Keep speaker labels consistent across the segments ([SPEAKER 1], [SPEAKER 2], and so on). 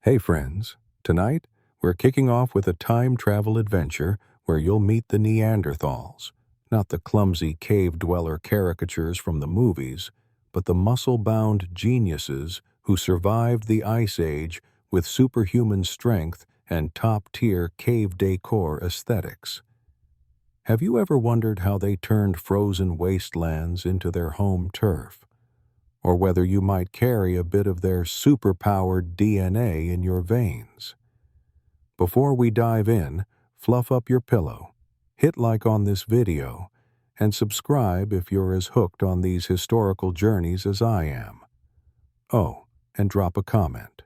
[SPEAKER 1] Hey friends, tonight we're kicking off with a time travel adventure where you'll meet the Neanderthals, not the clumsy cave dweller caricatures from the movies, but the muscle-bound geniuses who survived the Ice Age with superhuman strength and top-tier cave decor aesthetics. Have you ever wondered how they turned frozen wastelands into their home turf? Or whether you might carry a bit of their superpowered DNA in your veins? Before we dive in, fluff up your pillow, hit like on this video, and subscribe if you're as hooked on these historical journeys as I am. Oh, and drop a comment.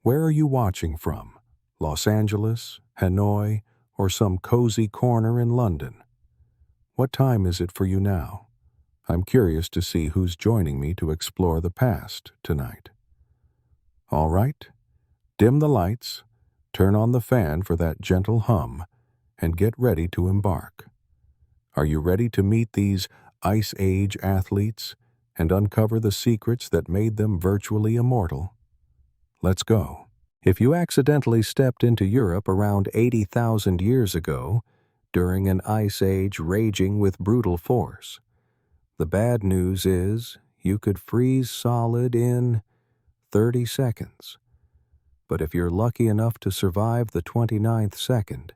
[SPEAKER 1] Where are you watching from? Los Angeles, Hanoi, or some cozy corner in London? What time is it for you now? I'm curious to see who's joining me to explore the past tonight. All right, dim the lights, turn on the fan for that gentle hum, and get ready to embark. Are you ready to meet these Ice Age athletes and uncover the secrets that made them virtually immortal? Let's go. If you accidentally stepped into Europe around 80,000 years ago, during an Ice Age raging with brutal force, the bad news is you could freeze solid in 30 seconds. But if you're lucky enough to survive the 29th second,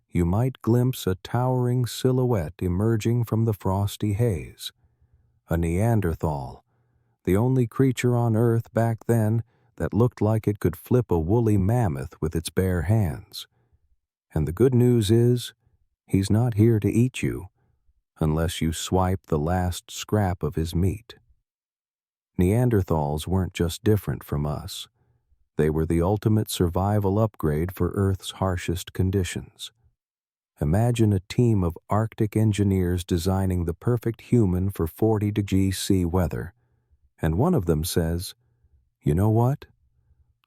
[SPEAKER 1] you might glimpse a towering silhouette emerging from the frosty haze. A Neanderthal, the only creature on Earth back then that looked like it could flip a woolly mammoth with its bare hands. And the good news is, he's not here to eat you, unless you swipe the last scrap of his meat. Neanderthals weren't just different from us. They were the ultimate survival upgrade for Earth's harshest conditions. Imagine a team of Arctic engineers designing the perfect human for 40-degree C weather, and one of them says, "You know what?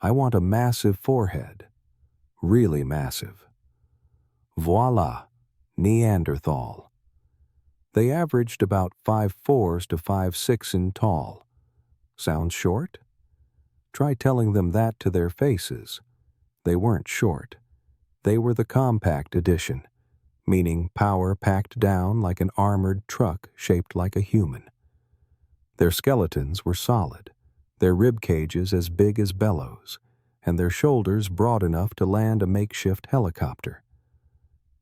[SPEAKER 1] I want a massive forehead. Really massive." Voila, Neanderthal. They averaged about 5'4" to 5'6" in tall. Sounds short? Try telling them that to their faces. They weren't short. They were the compact edition, meaning power packed down like an armored truck shaped like a human. Their skeletons were solid, their rib cages as big as bellows, and their shoulders broad enough to land a makeshift helicopter.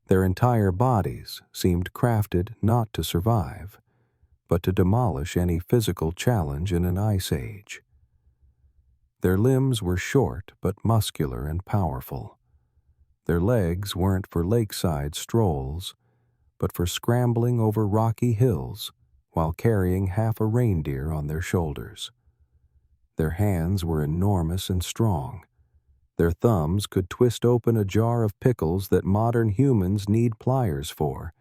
[SPEAKER 1] Their entire bodies seemed crafted not to survive, but to demolish any physical challenge in an ice age. Their limbs were short but muscular and powerful. Their legs weren't for lakeside strolls, but for scrambling over rocky hills while carrying half a reindeer on their shoulders. Their hands were enormous and strong. Their thumbs could twist open a jar of pickles that modern humans need pliers for,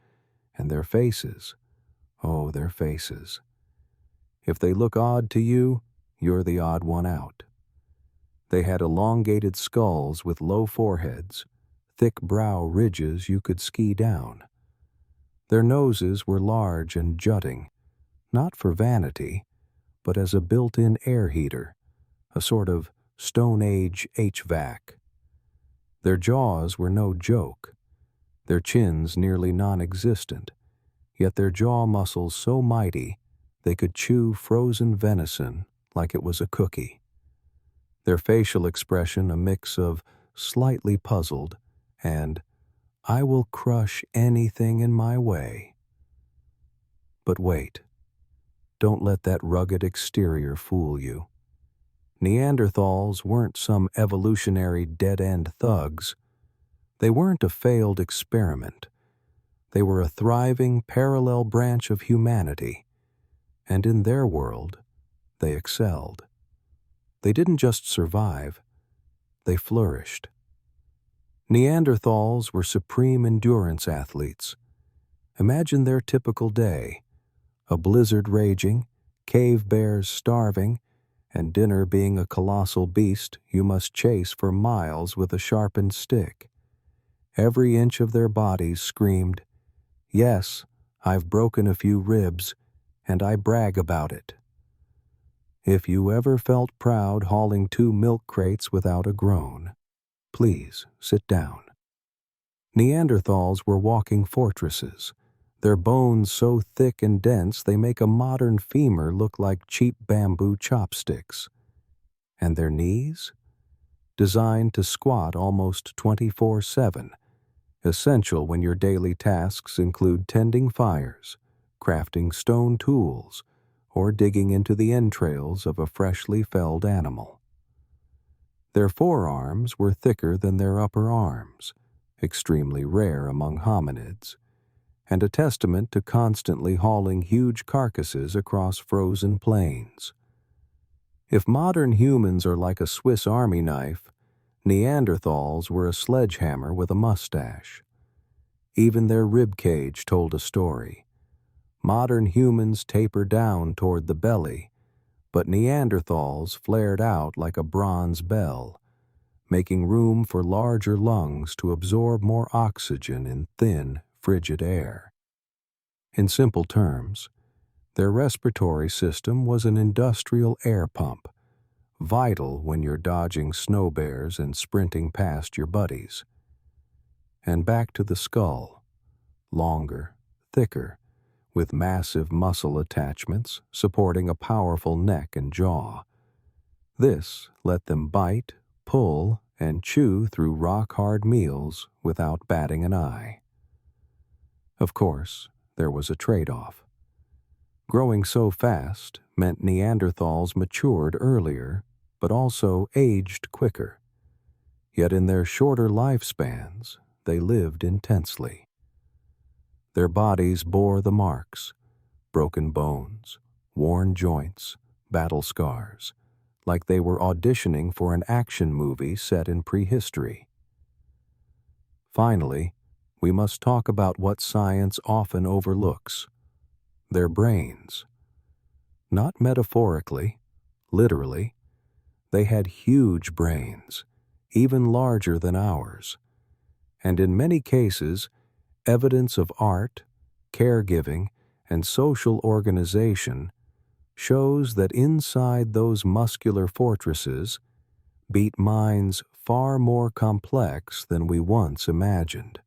[SPEAKER 1] and their faces, oh, their faces. If they look odd to you, you're the odd one out. They had elongated skulls with low foreheads, thick brow ridges you could ski down. Their noses were large and jutting, not for vanity, but as a built-in air heater, a sort of Stone Age HVAC. Their jaws were no joke, their chins nearly non-existent, yet their jaw muscles so mighty they could chew frozen venison like it was a cookie. Their facial expression a mix of slightly puzzled and "I will crush anything in my way." But wait, don't let that rugged exterior fool you. Neanderthals weren't some evolutionary dead-end thugs. They weren't a failed experiment. They were a thriving parallel branch of humanity, and in their world, they excelled. They didn't just survive, they flourished. Neanderthals were supreme endurance athletes. Imagine their typical day: a blizzard raging, cave bears starving, and dinner being a colossal beast you must chase for miles with a sharpened stick. Every inch of their bodies screamed, "Yes, I've broken a few ribs, and I brag about it." If you ever felt proud hauling 2 milk crates without a groan, please sit down. Neanderthals were walking fortresses, their bones so thick and dense they make a modern femur look like cheap bamboo chopsticks. And their knees? Designed to squat almost 24/7, essential when your daily tasks include tending fires, crafting stone tools, or digging into the entrails of a freshly felled animal. Their forearms were thicker than their upper arms, extremely rare among hominids, and a testament to constantly hauling huge carcasses across frozen plains. If modern humans are like a Swiss Army knife, Neanderthals were a sledgehammer with a mustache. Even their rib cage told a story. Modern humans taper down toward the belly, but Neanderthals flared out like a bronze bell, making room for larger lungs to absorb more oxygen in thin, frigid air. In simple terms, their respiratory system was an industrial air pump, vital when you're dodging snow bears and sprinting past your buddies. And back to the skull, longer, thicker, with massive muscle attachments supporting a powerful neck and jaw. This let them bite, pull, and chew through rock-hard meals without batting an eye. Of course, there was a trade-off. Growing so fast meant Neanderthals matured earlier, but also aged quicker. Yet in their shorter lifespans, they lived intensely. Their bodies bore the marks, broken bones, worn joints, battle scars, like they were auditioning for an action movie set in prehistory. Finally, we must talk about what science often overlooks: their brains. Not metaphorically, literally. They had huge brains, even larger than ours, and in many cases, evidence of art, caregiving, and social organization shows that inside those muscular fortresses beat minds far more complex than we once imagined.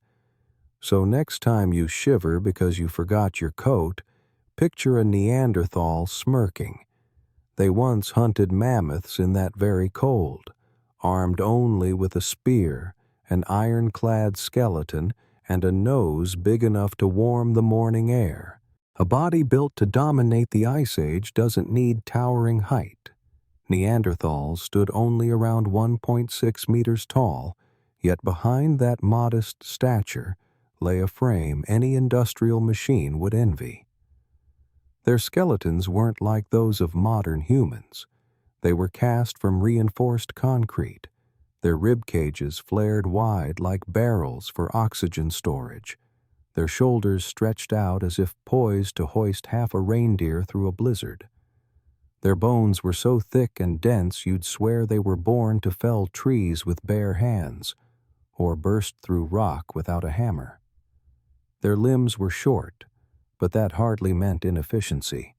[SPEAKER 1] So next time you shiver because you forgot your coat, picture a Neanderthal smirking. They once hunted mammoths in that very cold, armed only with a spear, an ironclad skeleton, and a nose big enough to warm the morning air. A body built to dominate the Ice Age doesn't need towering height. Neanderthals stood only around 1.6 meters tall, yet behind that modest stature lay a frame any industrial machine would envy. Their skeletons weren't like those of modern humans. They were cast from reinforced concrete. Their rib cages flared wide like barrels for oxygen storage. Their shoulders stretched out as if poised to hoist half a reindeer through a blizzard. Their bones were so thick and dense you'd swear they were born to fell trees with bare hands, or burst through rock without a hammer. Their limbs were short, but that hardly meant inefficiency.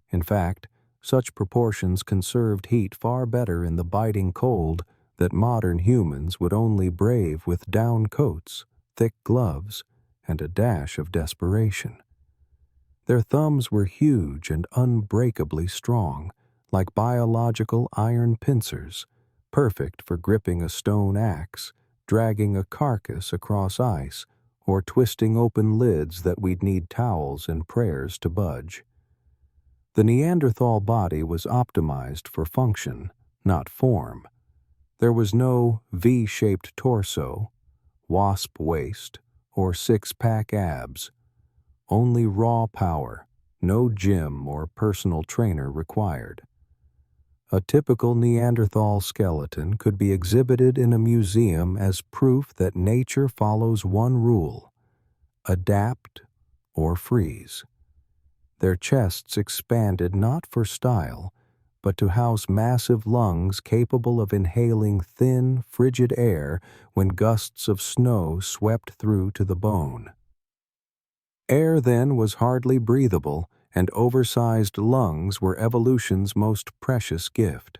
[SPEAKER 1] In fact, such proportions conserved heat far better in the biting cold that modern humans would only brave with down coats, thick gloves, and a dash of desperation. Their thumbs were huge and unbreakably strong, like biological iron pincers, perfect for gripping a stone axe, dragging a carcass across ice, or twisting open lids that we'd need towels and prayers to budge. The Neanderthal body was optimized for function, not form. There was no V-shaped torso, wasp waist, or six-pack abs. Only raw power, no gym or personal trainer required. A typical Neanderthal skeleton could be exhibited in a museum as proof that nature follows one rule: adapt or freeze. Their chests expanded not for style, but to house massive lungs capable of inhaling thin, frigid air when gusts of snow swept through to the bone. Air then was hardly breathable, and oversized lungs were evolution's most precious gift.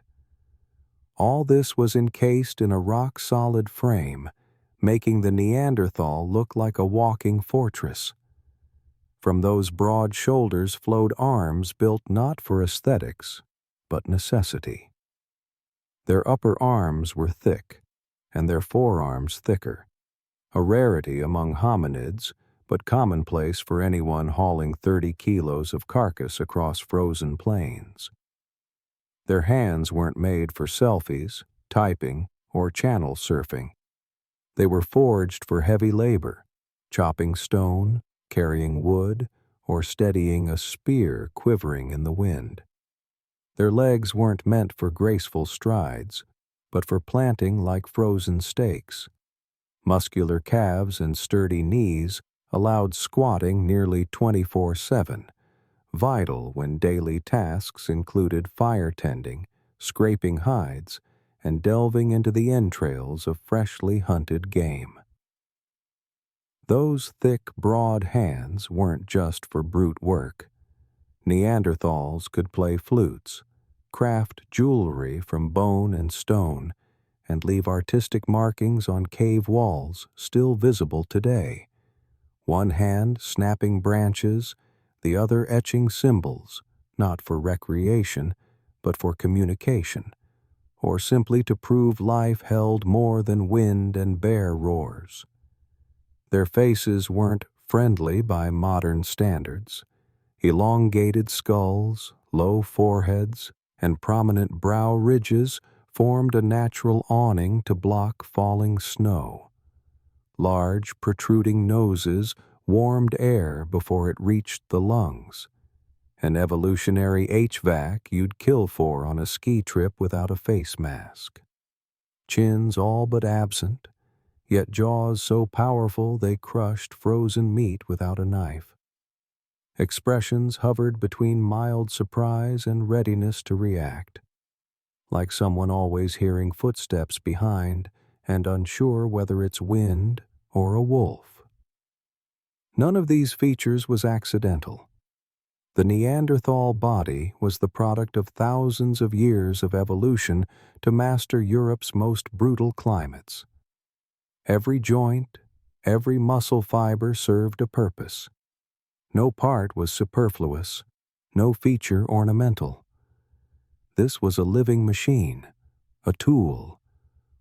[SPEAKER 1] All this was encased in a rock-solid frame, making the Neanderthal look like a walking fortress. From those broad shoulders flowed arms built not for aesthetics, but necessity. Their upper arms were thick, and their forearms thicker, a rarity among hominids, but commonplace for anyone hauling 30 kilos of carcass across frozen plains. Their hands weren't made for selfies, typing, or channel surfing. They were forged for heavy labor, chopping stone, carrying wood, or steadying a spear quivering in the wind. Their legs weren't meant for graceful strides, but for planting like frozen stakes. Muscular calves and sturdy knees allowed squatting nearly 24/7, vital when daily tasks included fire tending, scraping hides, and delving into the entrails of freshly hunted game. Those thick, broad hands weren't just for brute work. Neanderthals could play flutes, craft jewelry from bone and stone, and leave artistic markings on cave walls still visible today. One hand snapping branches, the other etching symbols, not for recreation, but for communication, or simply to prove life held more than wind and bear roars. Their faces weren't friendly by modern standards. Elongated skulls, low foreheads, and prominent brow ridges formed a natural awning to block falling snow. Large, protruding noses warmed air before it reached the lungs. An evolutionary HVAC you'd kill for on a ski trip without a face mask. Chins all but absent, yet jaws so powerful they crushed frozen meat without a knife. Expressions hovered between mild surprise and readiness to react, like someone always hearing footsteps behind and unsure whether it's wind or a wolf. None of these features was accidental. The Neanderthal body was the product of thousands of years of evolution to master Europe's most brutal climates. Every joint, every muscle fiber served a purpose. No part was superfluous, no feature ornamental. This was a living machine, a tool,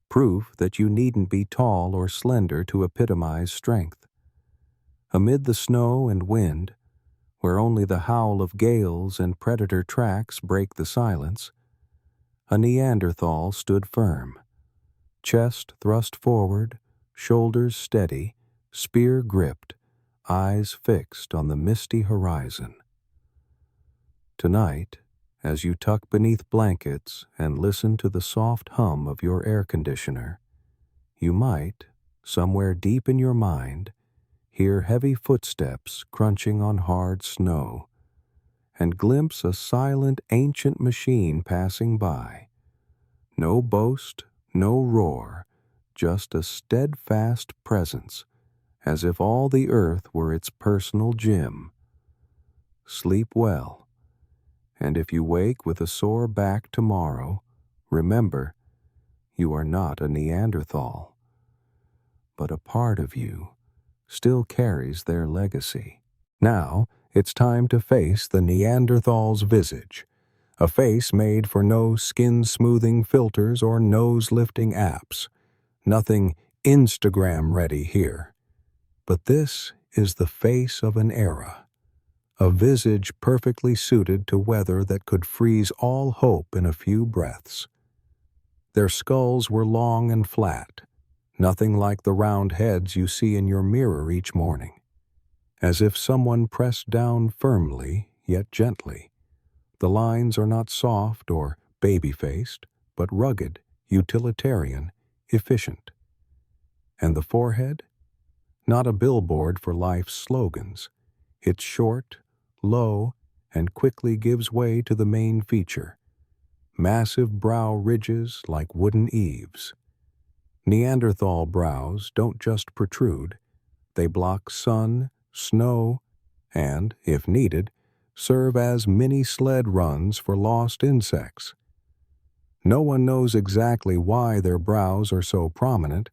[SPEAKER 1] proof that you needn't be tall or slender to epitomize strength. Amid the snow and wind, where only the howl of gales and predator tracks break the silence, a Neanderthal stood firm, chest thrust forward, shoulders steady, spear gripped, eyes fixed on the misty horizon. Tonight, as you tuck beneath blankets and listen to the soft hum of your air conditioner, you might, somewhere deep in your mind, hear heavy footsteps crunching on hard snow, and glimpse a silent ancient machine passing by. No boast, no roar, just a steadfast presence, as if all the earth were its personal gym. Sleep well, and if you wake with a sore back tomorrow, remember, you are not a Neanderthal, but a part of you still carries their legacy. Now, it's time to face the Neanderthal's visage, a face made for no skin-smoothing filters or nose-lifting apps. Nothing Instagram-ready here. But this is the face of an era, a visage perfectly suited to weather that could freeze all hope in a few breaths. Their skulls were long and flat, nothing like the round heads you see in your mirror each morning. As if someone pressed down firmly, yet gently. The lines are not soft or baby-faced, but rugged, utilitarian, efficient. And the forehead? Not a billboard for life's slogans. It's short, low, and quickly gives way to the main feature. Massive brow ridges like wooden eaves. Neanderthal brows don't just protrude. They block sun, snow, and, if needed, serve as mini sled runs for lost insects. No one knows exactly why their brows are so prominent,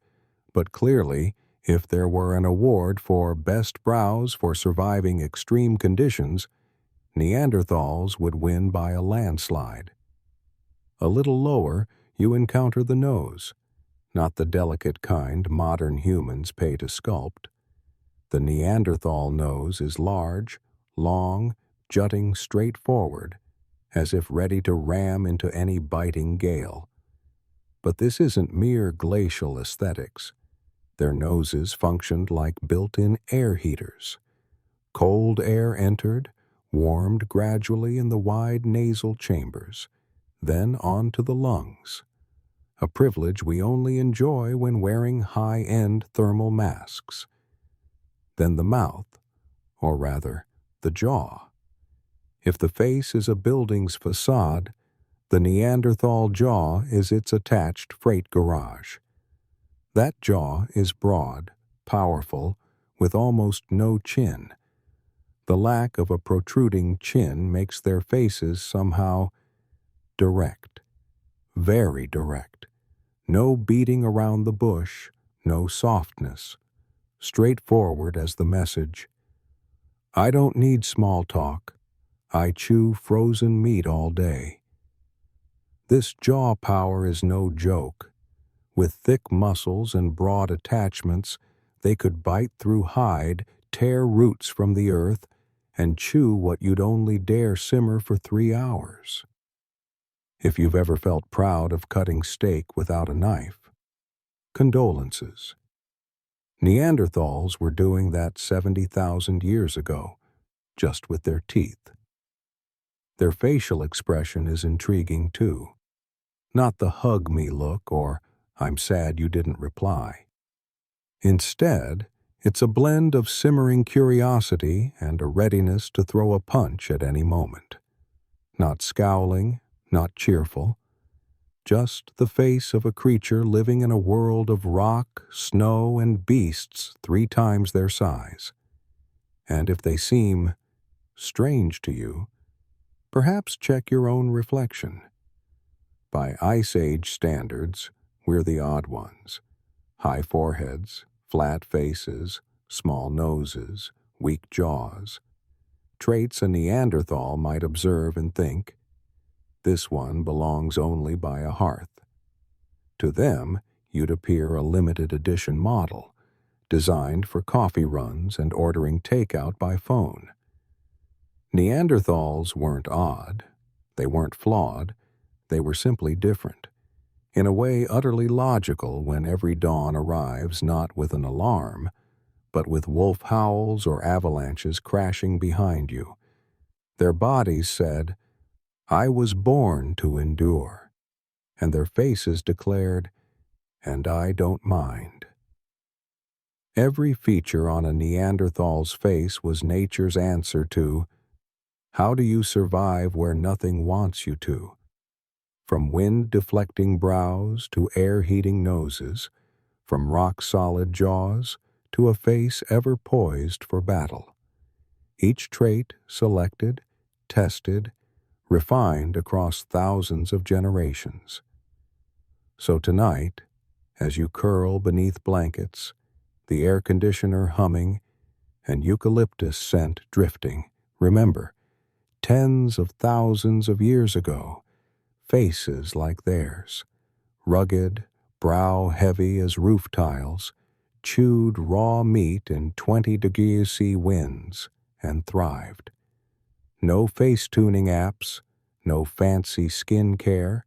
[SPEAKER 1] but clearly, if there were an award for best brows for surviving extreme conditions, Neanderthals would win by a landslide. A little lower, you encounter the nose, not the delicate kind modern humans pay to sculpt. The Neanderthal nose is large, long, jutting straight forward, as if ready to ram into any biting gale. But this isn't mere glacial aesthetics. Their noses functioned like built-in air heaters. Cold air entered, warmed gradually in the wide nasal chambers, then on to the lungs, a privilege we only enjoy when wearing high-end thermal masks. Then the mouth, or rather, the jaw. If the face is a building's facade, the Neanderthal jaw is its attached freight garage. That jaw is broad, powerful, with almost no chin. The lack of a protruding chin makes their faces somehow direct, very direct. No beating around the bush, no softness. Straightforward as the message. I don't need small talk. I chew frozen meat all day. This jaw power is no joke. With thick muscles and broad attachments, they could bite through hide, tear roots from the earth, and chew what you'd only dare simmer for 3 hours. If you've ever felt proud of cutting steak without a knife, condolences. Neanderthals were doing that 70,000 years ago, just with their teeth. Their facial expression is intriguing too. Not the hug me look or I'm sad you didn't reply. Instead, it's a blend of simmering curiosity and a readiness to throw a punch at any moment. Not scowling, not cheerful, just the face of a creature living in a world of rock, snow, and beasts 3 times their size. And if they seem strange to you, perhaps check your own reflection. By Ice Age standards, we're the odd ones. High foreheads, flat faces, small noses, weak jaws. Traits a Neanderthal might observe and think, this one belongs only by a hearth. To them, you'd appear a limited edition model, designed for coffee runs and ordering takeout by phone. Neanderthals weren't odd, they weren't flawed, they were simply different, in a way utterly logical when every dawn arrives not with an alarm, but with wolf howls or avalanches crashing behind you. Their bodies said, I was born to endure, and their faces declared, and I don't mind. Every feature on a Neanderthal's face was nature's answer to, how do you survive where nothing wants you to? From wind-deflecting brows to air-heating noses, from rock-solid jaws to a face ever poised for battle. Each trait selected, tested, refined across thousands of generations. So tonight, as you curl beneath blankets, the air conditioner humming, and eucalyptus scent drifting, remember, tens of thousands of years ago, faces like theirs, rugged, brow heavy as roof tiles, chewed raw meat in 20-degree winds, and thrived. No face-tuning apps, no fancy skin care,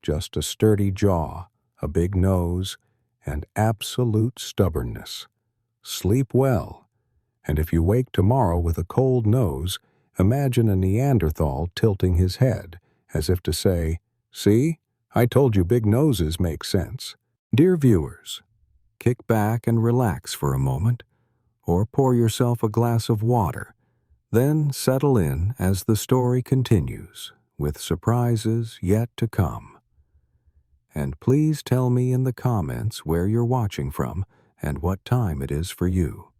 [SPEAKER 1] just a sturdy jaw, a big nose, and absolute stubbornness. Sleep well, and if you wake tomorrow with a cold nose, imagine a Neanderthal tilting his head, as if to say, see, I told you big noses make sense. Dear viewers, kick back and relax for a moment, or pour yourself a glass of water. Then settle in as the story continues, with surprises yet to come. And please tell me in the comments where you're watching from and what time it is for you.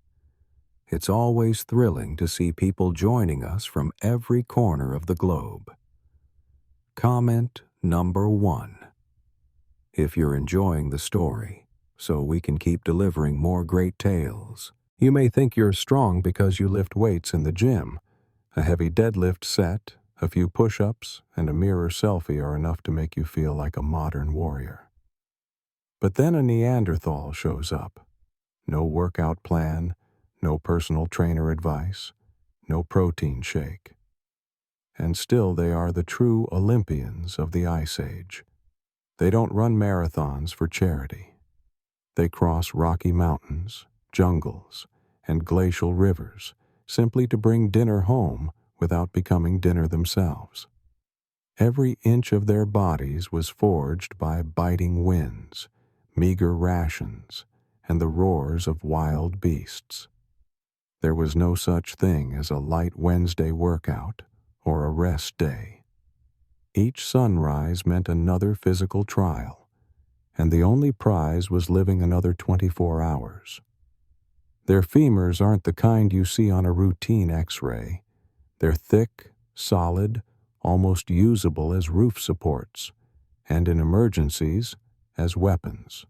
[SPEAKER 1] It's always thrilling to see people joining us from every corner of the globe. Comment number 1. If you're enjoying the story, so we can keep delivering more great tales. You may think you're strong because you lift weights in the gym. A heavy deadlift set, a few push-ups, and a mirror selfie are enough to make you feel like a modern warrior. But then a Neanderthal shows up. No workout plan, no personal trainer advice, no protein shake. And still they are the true Olympians of the Ice Age. They don't run marathons for charity. They cross rocky mountains, jungles, and glacial rivers simply to bring dinner home without becoming dinner themselves. Every inch of their bodies was forged by biting winds, meager rations, and the roars of wild beasts. There was no such thing as a light Wednesday workout or a rest day. Each sunrise meant another physical trial, and the only prize was living another 24 hours. Their femurs aren't the kind you see on a routine X-ray. They're thick, solid, almost usable as roof supports, and in emergencies, as weapons.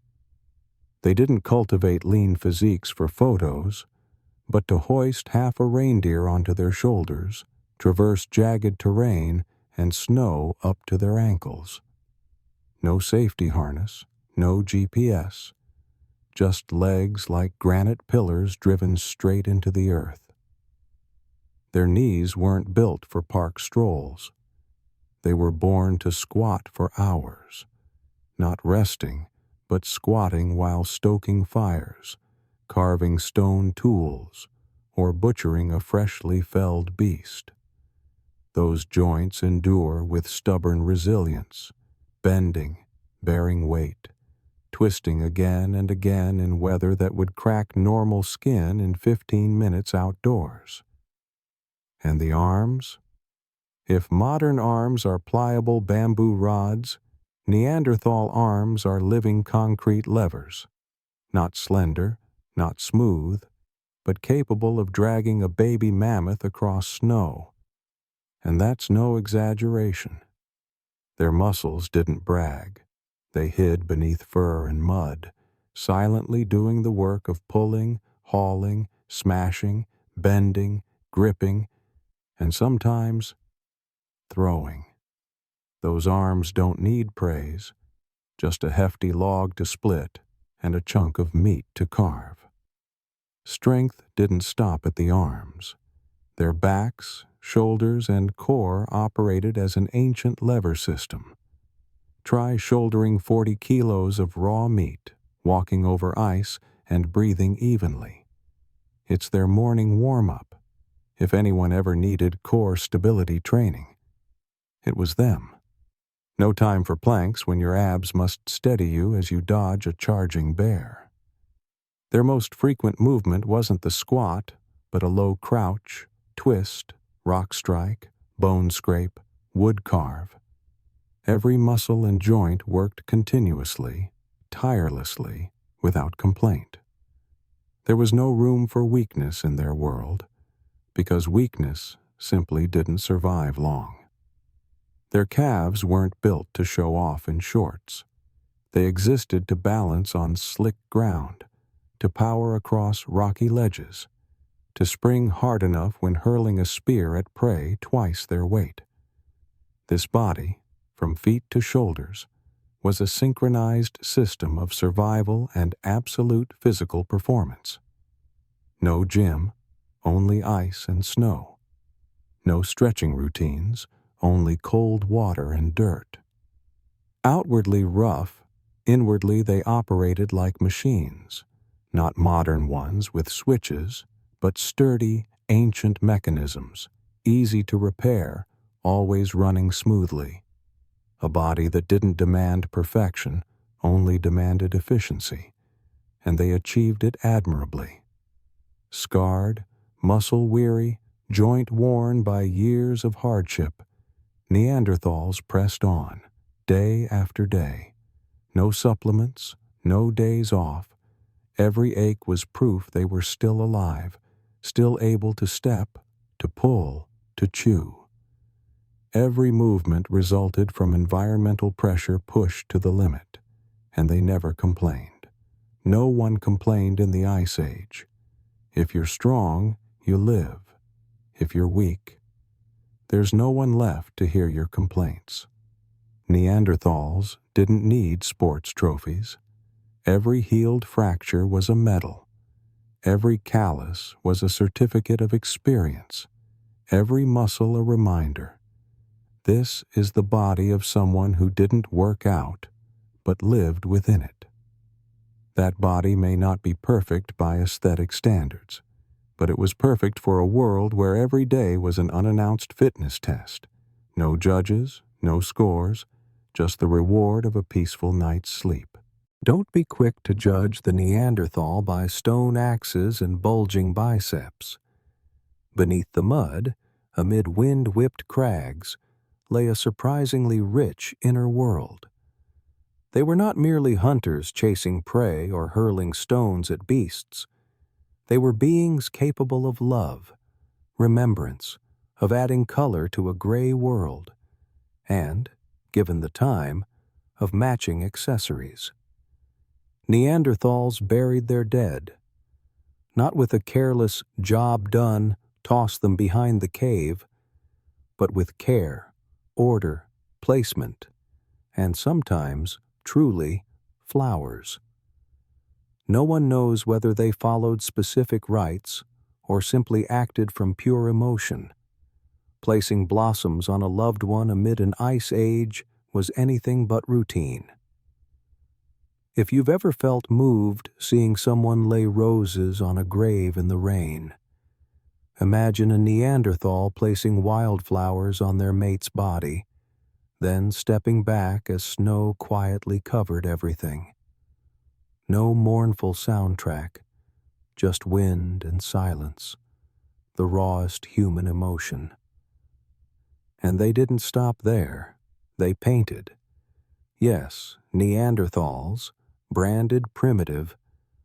[SPEAKER 1] They didn't cultivate lean physiques for photos, but to hoist half a reindeer onto their shoulders, traverse jagged terrain, and snow up to their ankles. No safety harness, no GPS, just legs like granite pillars driven straight into the earth. Their knees weren't built for park strolls. They were born to squat for hours, not resting, but squatting while stoking fires, carving stone tools, or butchering a freshly felled beast. Those joints endure with stubborn resilience, bending, bearing weight, twisting again and again in weather that would crack normal skin in 15 minutes outdoors. And the arms? If modern arms are pliable bamboo rods, Neanderthal arms are living concrete levers, not slender, not smooth, but capable of dragging a baby mammoth across snow. And that's no exaggeration. Their muscles didn't brag. They hid beneath fur and mud, silently doing the work of pulling, hauling, smashing, bending, gripping, and sometimes throwing. Those arms don't need praise, just a hefty log to split and a chunk of meat to carve. Strength didn't stop at the arms. Their backs, shoulders, and core operated as an ancient lever system. Try shouldering 40 kilos of raw meat, walking over ice, and breathing evenly. It's their morning warm-up. If anyone ever needed core stability training, it was them. No time for planks when your abs must steady you as you dodge a charging bear. Their most frequent movement wasn't the squat, but a low crouch, twist, rock strike, bone scrape, wood carve. Every muscle and joint worked continuously, tirelessly, without complaint. There was no room for weakness in their world, because weakness simply didn't survive long. Their calves weren't built to show off in shorts. They existed to balance on slick ground, to power across rocky ledges, to spring hard enough when hurling a spear at prey twice their weight. This body, from feet to shoulders, was a synchronized system of survival and absolute physical performance. No gym, only ice and snow. No stretching routines, only cold water and dirt. Outwardly rough, inwardly they operated like machines, not modern ones with switches, but sturdy, ancient mechanisms, easy to repair, always running smoothly. A body that didn't demand perfection, only demanded efficiency, and they achieved it admirably. Scarred, muscle-weary, joint-worn by years of hardship, Neanderthals pressed on, day after day. No supplements, no days off. Every ache was proof they were still alive, still able to step, to pull, to chew. Every movement resulted from environmental pressure pushed to the limit, and they never complained. No one complained in the Ice Age. If you're strong, you live. If you're weak, there's no one left to hear your complaints. Neanderthals didn't need sports trophies. Every healed fracture was a medal. Every callus was a certificate of experience. Every muscle a reminder. This is the body of someone who didn't work out, but lived within it. That body may not be perfect by aesthetic standards, but it was perfect for a world where every day was an unannounced fitness test. No judges, no scores, just the reward of a peaceful night's sleep. Don't be quick to judge the Neanderthal by stone axes and bulging biceps. Beneath the mud, amid wind-whipped crags, lay a surprisingly rich inner world. They were not merely hunters chasing prey or hurling stones at beasts. They were beings capable of love, remembrance, of adding color to a gray world, and, given the time, of matching accessories. Neanderthals buried their dead, not with a careless job done, toss them behind the cave, but with care, order, placement, and sometimes, truly, flowers. No one knows whether they followed specific rites or simply acted from pure emotion. Placing blossoms on a loved one amid an ice age was anything but routine. If you've ever felt moved seeing someone lay roses on a grave in the rain, imagine a Neanderthal placing wildflowers on their mate's body, then stepping back as snow quietly covered everything. No mournful soundtrack, just wind and silence, the rawest human emotion. And they didn't stop there. They painted. Yes, Neanderthals, branded primitive,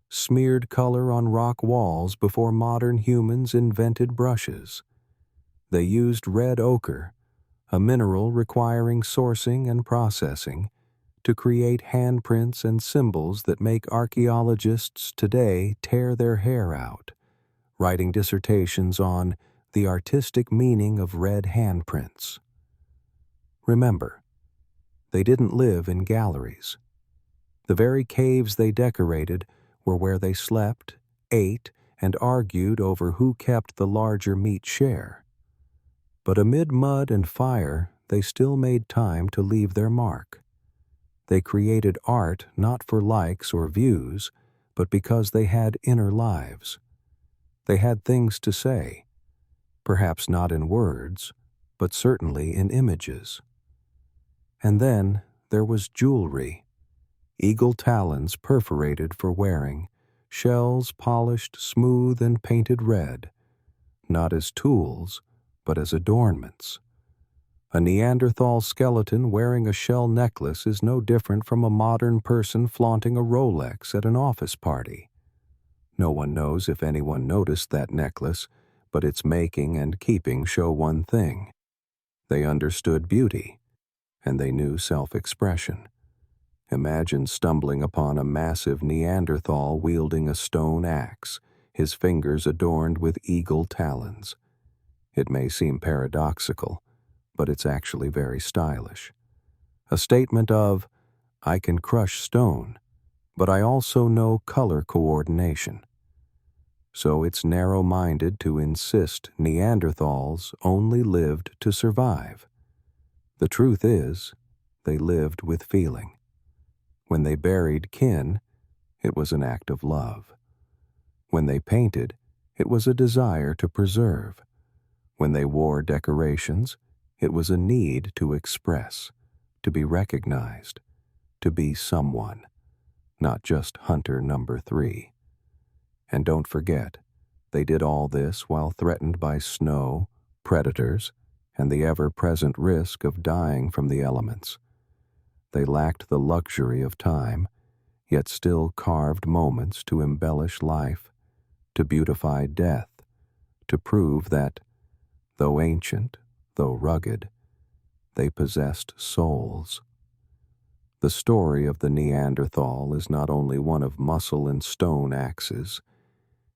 [SPEAKER 1] smeared color on rock walls before modern humans invented brushes. They used red ochre, a mineral requiring sourcing and processing, to create handprints and symbols that make archaeologists today tear their hair out, writing dissertations on the artistic meaning of red handprints. Remember, they didn't live in galleries. The very caves they decorated were where they slept, ate, and argued over who kept the larger meat share. But amid mud and fire, they still made time to leave their mark. They created art not for likes or views, but because they had inner lives. They had things to say, perhaps not in words, but certainly in images. And then there was jewelry. Eagle talons perforated for wearing, shells polished smooth and painted red, not as tools, but as adornments. A Neanderthal skeleton wearing a shell necklace is no different from a modern person flaunting a Rolex at an office party. No one knows if anyone noticed that necklace, but its making and keeping show one thing. They understood beauty, and they knew self-expression. Imagine stumbling upon a massive Neanderthal wielding a stone axe, his fingers adorned with eagle talons. It may seem paradoxical, but it's actually very stylish. A statement of, I can crush stone, but I also know color coordination. So it's narrow-minded to insist Neanderthals only lived to survive. The truth is, they lived with feeling. When they buried kin, it was an act of love. When they painted, it was a desire to preserve. When they wore decorations, it was a need to express, to be recognized, to be someone, not just hunter number 3. And don't forget, they did all this while threatened by snow, predators, and the ever-present risk of dying from the elements. They lacked the luxury of time, yet still carved moments to embellish life, to beautify death, to prove that, though ancient, though rugged, they possessed souls. The story of the Neanderthal is not only one of muscle and stone axes,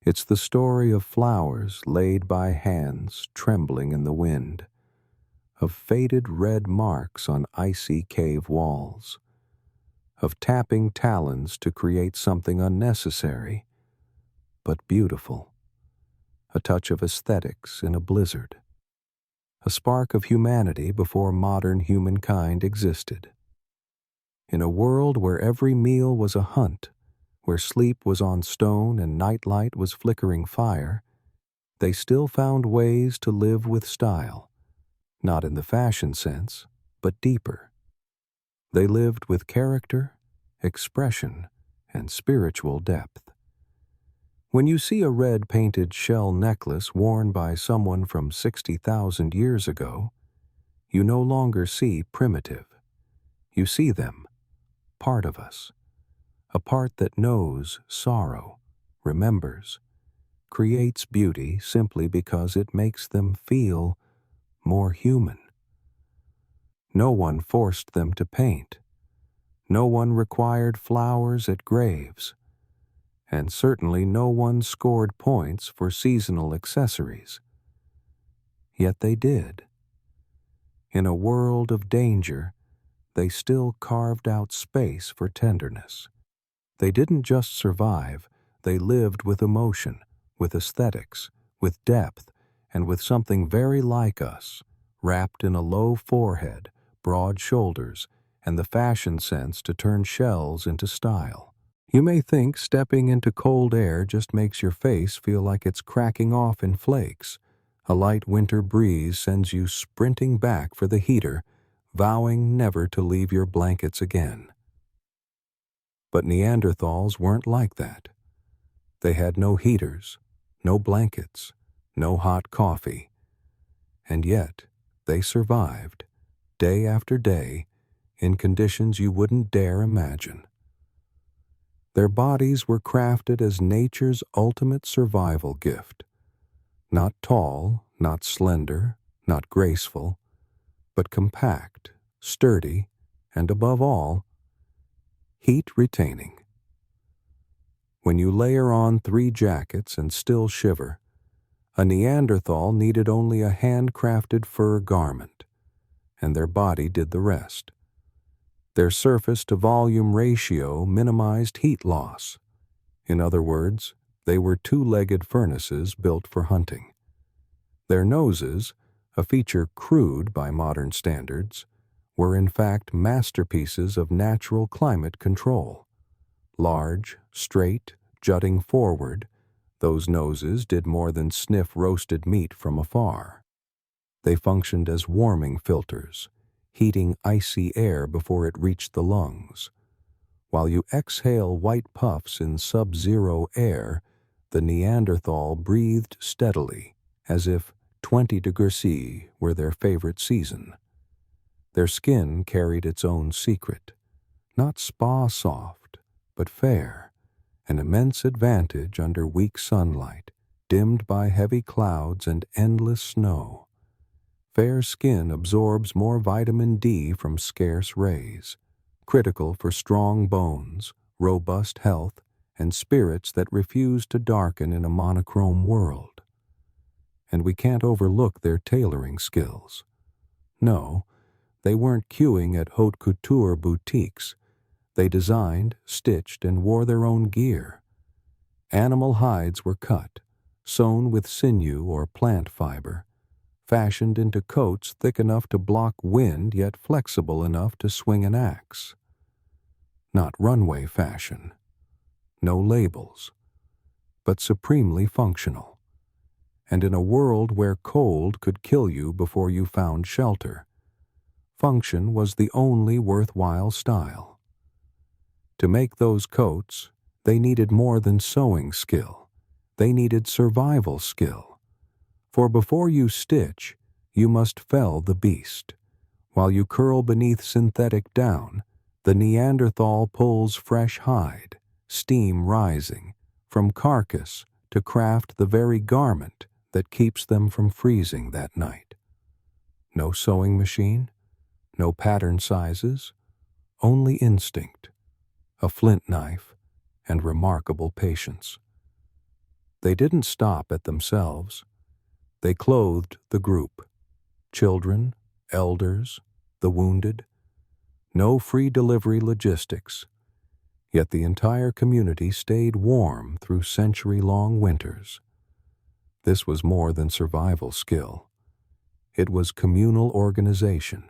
[SPEAKER 1] it's the story of flowers laid by hands trembling in the wind, of faded red marks on icy cave walls, of tapping talons to create something unnecessary, but beautiful, a touch of aesthetics in a blizzard, a spark of humanity before modern humankind existed. In a world where every meal was a hunt, where sleep was on stone and nightlight was flickering fire, they still found ways to live with style, not in the fashion sense, but deeper. They lived with character, expression, and spiritual depth. When you see a red painted shell necklace worn by someone from 60,000 years ago, you no longer see primitive. You see them, part of us, a part that knows sorrow, remembers, creates beauty simply because it makes them feel more human. No one forced them to paint. No one required flowers at graves. And certainly no one scored points for seasonal accessories. Yet they did. In a world of danger, they still carved out space for tenderness. They didn't just survive, they lived with emotion, with aesthetics, with depth, and with something very like us, wrapped in a low forehead, broad shoulders, and the fashion sense to turn shells into style. You may think stepping into cold air just makes your face feel like it's cracking off in flakes. A light winter breeze sends you sprinting back for the heater, vowing never to leave your blankets again. But Neanderthals weren't like that. They had no heaters, no blankets, no hot coffee. And yet, they survived, day after day, in conditions you wouldn't dare imagine. Their bodies were crafted as nature's ultimate survival gift. Not tall, not slender, not graceful, but compact, sturdy, and above all, heat-retaining. When you layer on 3 jackets and still shiver, a Neanderthal needed only a handcrafted fur garment, and their body did the rest. Their surface-to-volume ratio minimized heat loss. In other words, they were 2-legged furnaces built for hunting. Their noses, a feature crude by modern standards, were in fact masterpieces of natural climate control. Large, straight, jutting forward, those noses did more than sniff roasted meat from afar. They functioned as warming filters, heating icy air before it reached the lungs. While you exhale white puffs in sub-zero air, the Neanderthal breathed steadily, as if 20 degrees C were their favorite season. Their skin carried its own secret, not spa-soft, but fair, an immense advantage under weak sunlight, dimmed by heavy clouds and endless snow. Fair skin absorbs more vitamin D from scarce rays, critical for strong bones, robust health, and spirits that refuse to darken in a monochrome world. And we can't overlook their tailoring skills. No, they weren't queuing at haute couture boutiques. They designed, stitched, and wore their own gear. Animal hides were cut, sewn with sinew or plant fiber, fashioned into coats thick enough to block wind yet flexible enough to swing an axe. Not runway fashion, no labels, but supremely functional. And in a world where cold could kill you before you found shelter, function was the only worthwhile style. To make those coats, they needed more than sewing skill. They needed survival skill. For before you stitch, you must fell the beast. While you curl beneath synthetic down, the Neanderthal pulls fresh hide, steam rising, from carcass to craft the very garment that keeps them from freezing that night. No sewing machine, no pattern sizes, only instinct, a flint knife, and remarkable patience. They didn't stop at themselves. They clothed the group: children, elders, the wounded. No free delivery logistics. Yet the entire community stayed warm through century-long winters. This was more than survival skill. It was communal organization,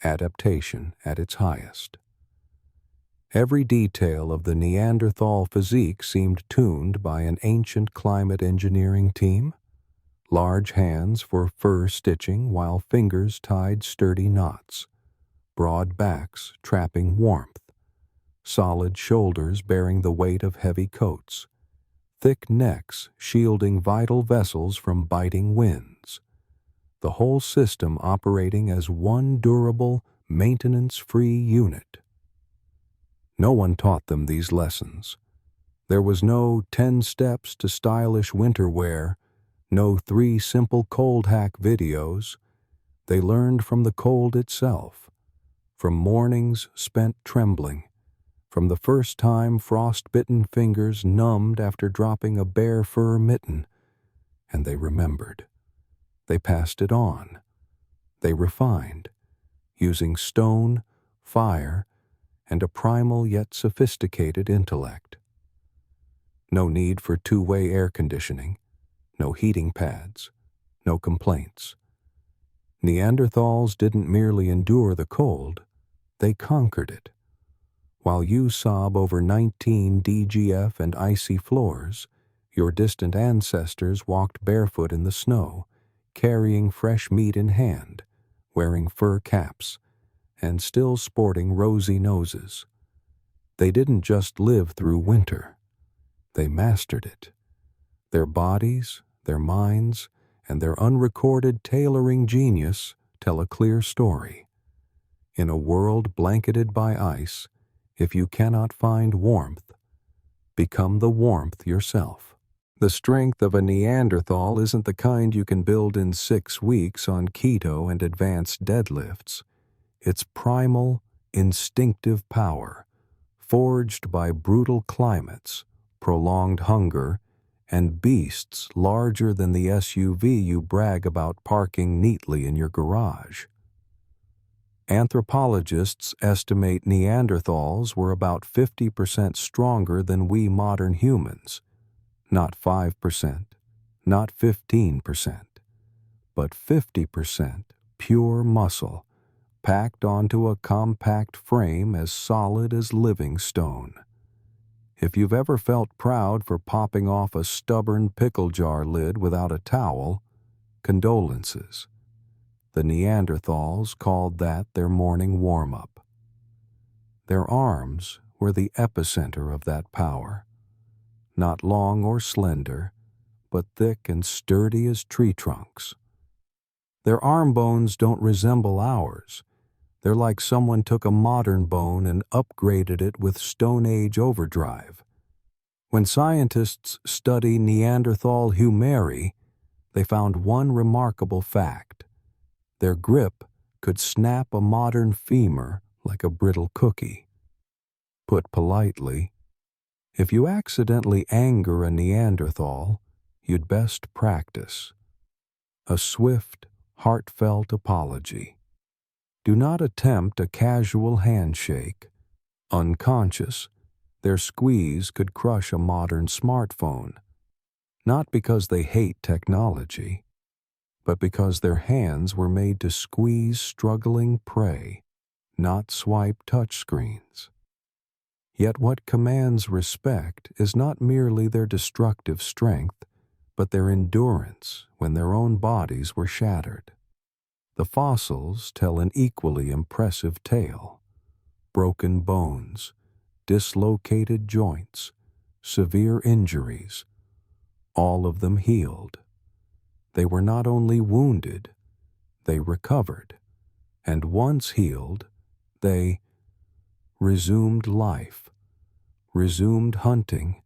[SPEAKER 1] adaptation at its highest. Every detail of the Neanderthal physique seemed tuned by an ancient climate engineering team. Large hands for fur stitching while fingers tied sturdy knots. Broad backs trapping warmth. Solid shoulders bearing the weight of heavy coats. Thick necks shielding vital vessels from biting winds. The whole system operating as one durable, maintenance-free unit. No one taught them these lessons. There was no 10 steps to stylish winter wear, no 3 simple cold hack videos. They learned from the cold itself, from mornings spent trembling, from the first time frost-bitten fingers numbed after dropping a bare fur mitten, and they remembered. They passed it on. They refined, using stone, fire, and a primal yet sophisticated intellect. No need for two-way air conditioning, no heating pads, no complaints. Neanderthals didn't merely endure the cold, they conquered it. While you sob over 19 DGF and icy floors, your distant ancestors walked barefoot in the snow, carrying fresh meat in hand, wearing fur caps, and still sporting rosy noses. They didn't just live through winter. They mastered it. Their bodies, their minds, and their unrecorded tailoring genius tell a clear story. In a world blanketed by ice, if you cannot find warmth, become the warmth yourself. The strength of a Neanderthal isn't the kind you can build in 6 weeks on keto and advanced deadlifts. It's primal, instinctive power, forged by brutal climates, prolonged hunger, and beasts larger than the SUV you brag about parking neatly in your garage. Anthropologists estimate Neanderthals were about 50% stronger than we modern humans. Not 5%, not 15%, but 50% pure muscle, packed onto a compact frame as solid as living stone. If you've ever felt proud for popping off a stubborn pickle jar lid without a towel, condolences. The Neanderthals called that their morning warm-up. Their arms were the epicenter of that power. Not long or slender, but thick and sturdy as tree trunks. Their arm bones don't resemble ours. They're like someone took a modern bone and upgraded it with Stone Age overdrive. When scientists study Neanderthal humeri, they found one remarkable fact. Their grip could snap a modern femur like a brittle cookie. Put politely, if you accidentally anger a Neanderthal, you'd best practice. A swift, heartfelt apology. Do not attempt a casual handshake. Unconscious, their squeeze could crush a modern smartphone. Not because they hate technology, but because their hands were made to squeeze struggling prey, not swipe touchscreens. Yet what commands respect is not merely their destructive strength, but their endurance when their own bodies were shattered. The fossils tell an equally impressive tale. Broken bones, dislocated joints, severe injuries, all of them healed. They were not only wounded, they recovered, and once healed, they resumed life, resumed hunting,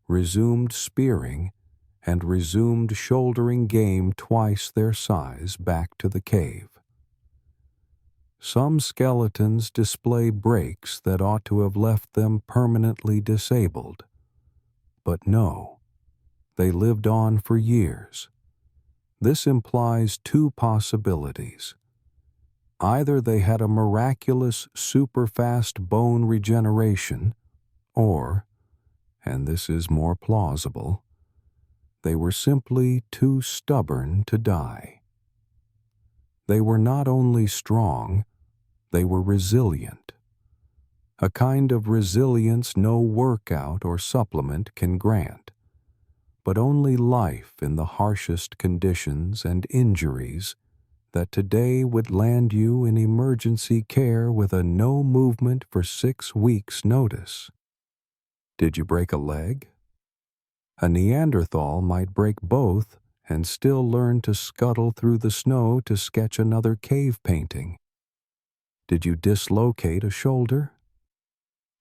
[SPEAKER 1] resumed spearing, and resumed shouldering game twice their size back to the cave. Some skeletons display breaks that ought to have left them permanently disabled. But no, they lived on for years. This implies two possibilities. Either they had a miraculous super-fast bone regeneration, or, and this is more plausible, they were simply too stubborn to die. They were not only strong, they were resilient. A kind of resilience no workout or supplement can grant, but only life in the harshest conditions and injuries that today would land you in emergency care with a no movement for 6 weeks notice. Did you break a leg? A Neanderthal might break both and still learn to scuttle through the snow to sketch another cave painting. Did you dislocate a shoulder?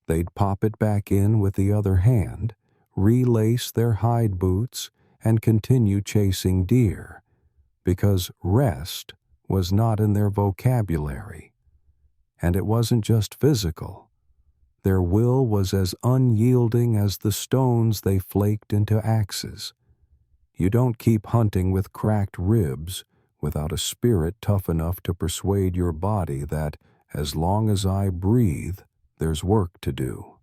[SPEAKER 1] They'd pop it back in with the other hand, relace their hide boots, and continue chasing deer, because rest was not in their vocabulary. And it wasn't just physical. Their will was as unyielding as the stones they flaked into axes. You don't keep hunting with cracked ribs without a spirit tough enough to persuade your body that, as long as I breathe, there's work to do.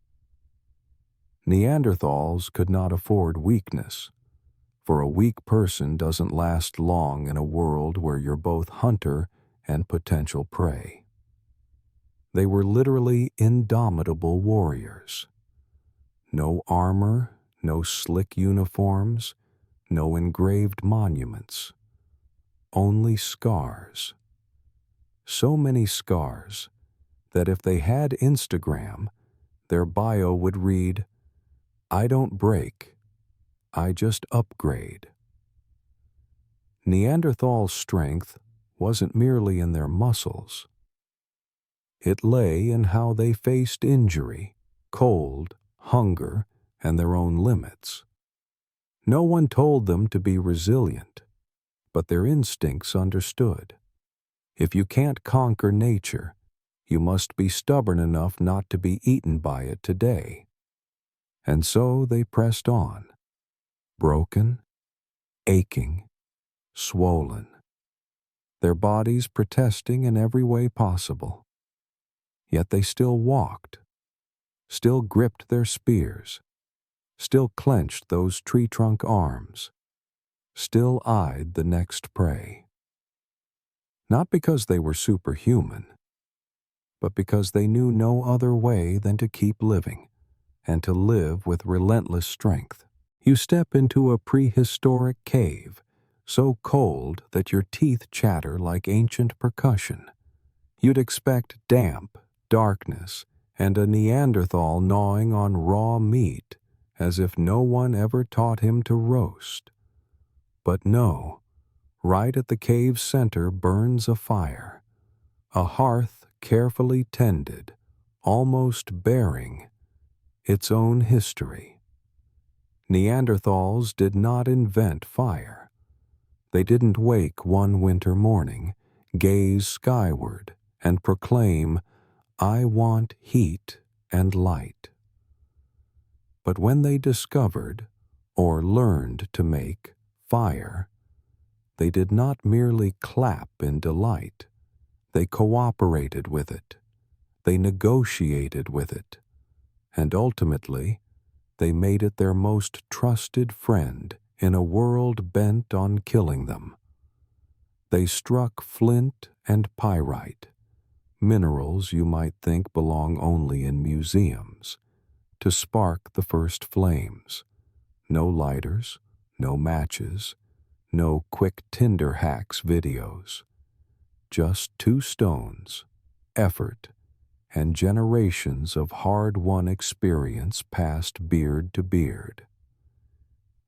[SPEAKER 1] Neanderthals could not afford weakness, for a weak person doesn't last long in a world where you're both hunter and potential prey. They were literally indomitable warriors. No armor, no slick uniforms, no engraved monuments. Only scars. So many scars that if they had Instagram, their bio would read, "I don't break, I just upgrade." Neanderthal strength wasn't merely in their muscles. It lay in how they faced injury, cold, hunger, and their own limits. No one told them to be resilient, but their instincts understood. If you can't conquer nature, you must be stubborn enough not to be eaten by it today. And so they pressed on, broken, aching, swollen, their bodies protesting in every way possible. Yet they still walked, still gripped their spears, still clenched those tree-trunk arms, still eyed the next prey. Not because they were superhuman, but because they knew no other way than to keep living, and to live with relentless strength. You step into a prehistoric cave, so cold that your teeth chatter like ancient percussion. You'd expect damp, darkness, and a Neanderthal gnawing on raw meat, as if no one ever taught him to roast. But no, right at the cave's center burns a fire, a hearth carefully tended, almost bearing its own history. Neanderthals did not invent fire. They didn't wake one winter morning, gaze skyward, and proclaim, "I want heat and light." But when they discovered, or learned to make, fire, they did not merely clap in delight. They cooperated with it. They negotiated with it. And ultimately, they made it their most trusted friend in a world bent on killing them. They struck flint and pyrite, minerals you might think belong only in museums, to spark the first flames. No lighters, no matches, no quick Tinder hacks videos. Just 2 stones, effort, and generations of hard-won experience passed beard to beard.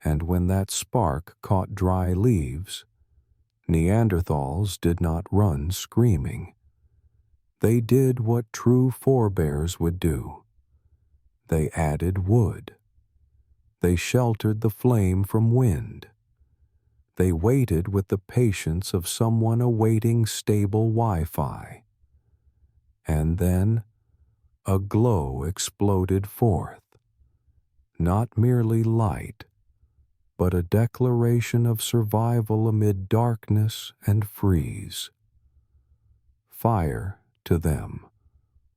[SPEAKER 1] And when that spark caught dry leaves, Neanderthals did not run screaming. They did what true forebears would do. They added wood. They sheltered the flame from wind. They waited with the patience of someone awaiting stable Wi-Fi. And then a glow exploded forth. Not merely light, but a declaration of survival amid darkness and freeze. Fire, to them,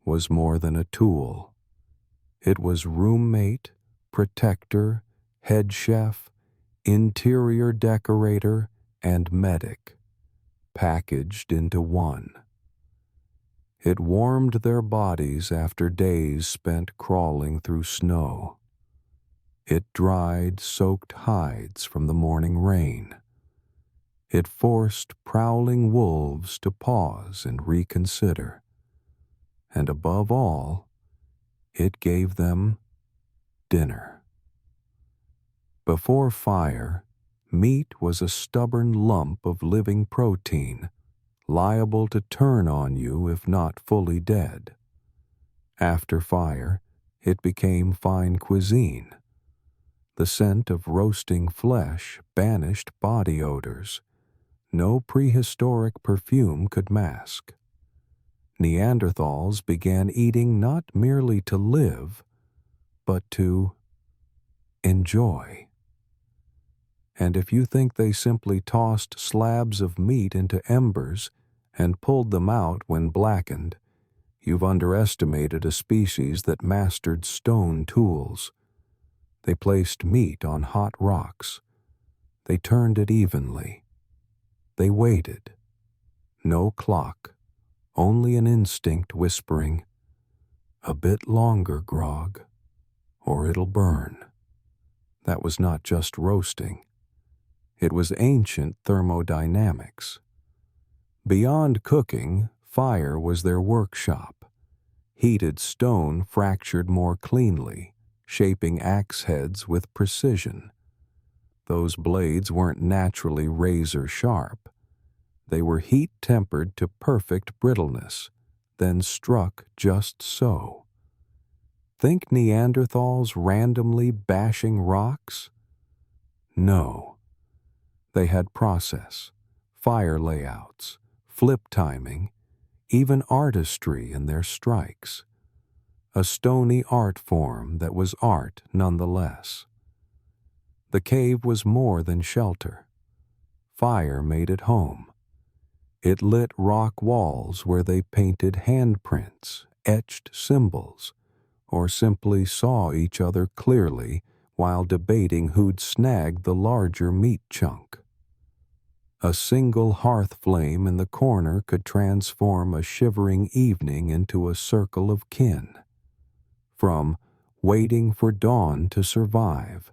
[SPEAKER 1] was more than a tool. It was roommate, protector, head chef, interior decorator, and medic, packaged into one. It warmed their bodies after days spent crawling through snow. It dried soaked hides from the morning rain. It forced prowling wolves to pause and reconsider. And above all, it gave them dinner. Before fire, meat was a stubborn lump of living protein, liable to turn on you if not fully dead. After fire, it became fine cuisine. The scent of roasting flesh banished body odors. No prehistoric perfume could mask. Neanderthals began eating not merely to live, but to enjoy. And if you think they simply tossed slabs of meat into embers and pulled them out when blackened, you've underestimated a species that mastered stone tools. They placed meat on hot rocks. They turned it evenly. They waited. No clock, only an instinct whispering, "A bit longer, Grog, or it'll burn." That was not just roasting. It was ancient thermodynamics. Beyond cooking, fire was their workshop. Heated stone fractured more cleanly, shaping axe heads with precision. Those blades weren't naturally razor sharp. They were heat-tempered to perfect brittleness, then struck just so. Think Neanderthals randomly bashing rocks? No. They had process, fire layouts, flip timing, even artistry in their strikes. A stony art form that was art nonetheless. The cave was more than shelter. Fire made it home. It lit rock walls where they painted handprints, etched symbols, or simply saw each other clearly while debating who'd snagged the larger meat chunk. A single hearth flame in the corner could transform a shivering evening into a circle of kin. From waiting for dawn to survive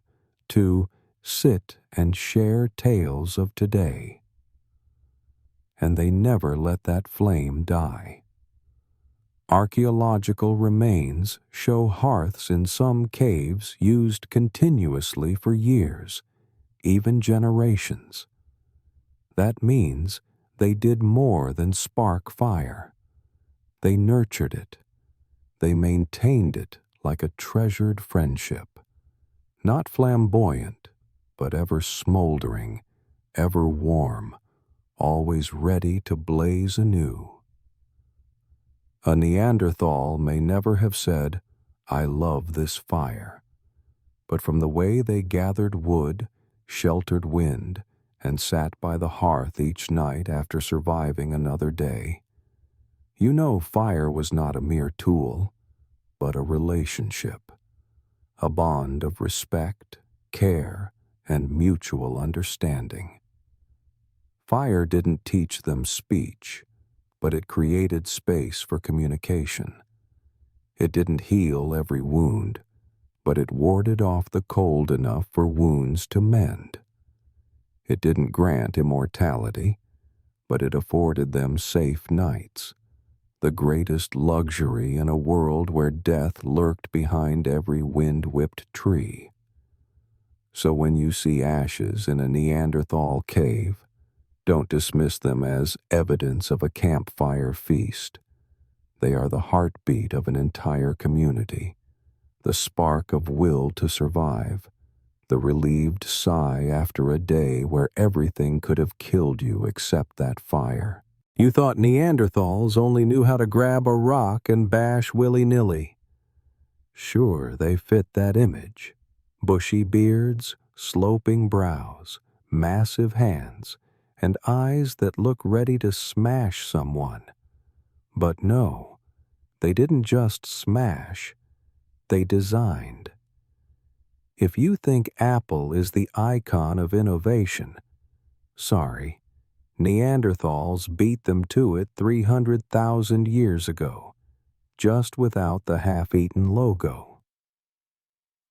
[SPEAKER 1] to sit and share tales of today. And they never let that flame die. Archaeological remains show hearths in some caves used continuously for years, even generations. That means they did more than spark fire. They nurtured it. They maintained it like a treasured friendship. Not flamboyant, but ever smoldering, ever warm, always ready to blaze anew. A Neanderthal may never have said, "I love this fire," but from the way they gathered wood, sheltered wind, and sat by the hearth each night after surviving another day, you know fire was not a mere tool, but a relationship, a bond of respect, care, and mutual understanding. Fire didn't teach them speech, but it created space for communication. It didn't heal every wound, but it warded off the cold enough for wounds to mend. It didn't grant immortality, but it afforded them safe nights, the greatest luxury in a world where death lurked behind every wind-whipped tree. So when you see ashes in a Neanderthal cave, don't dismiss them as evidence of a campfire feast. They are the heartbeat of an entire community, the spark of will to survive, the relieved sigh after a day where everything could have killed you except that fire. You thought Neanderthals only knew how to grab a rock and bash willy-nilly. Sure, they fit that image. Bushy beards, sloping brows, massive hands, and eyes that look ready to smash someone. But no, they didn't just smash, they designed. If you think Apple is the icon of innovation, sorry, Neanderthals beat them to it 300,000 years ago, just without the half-eaten logo.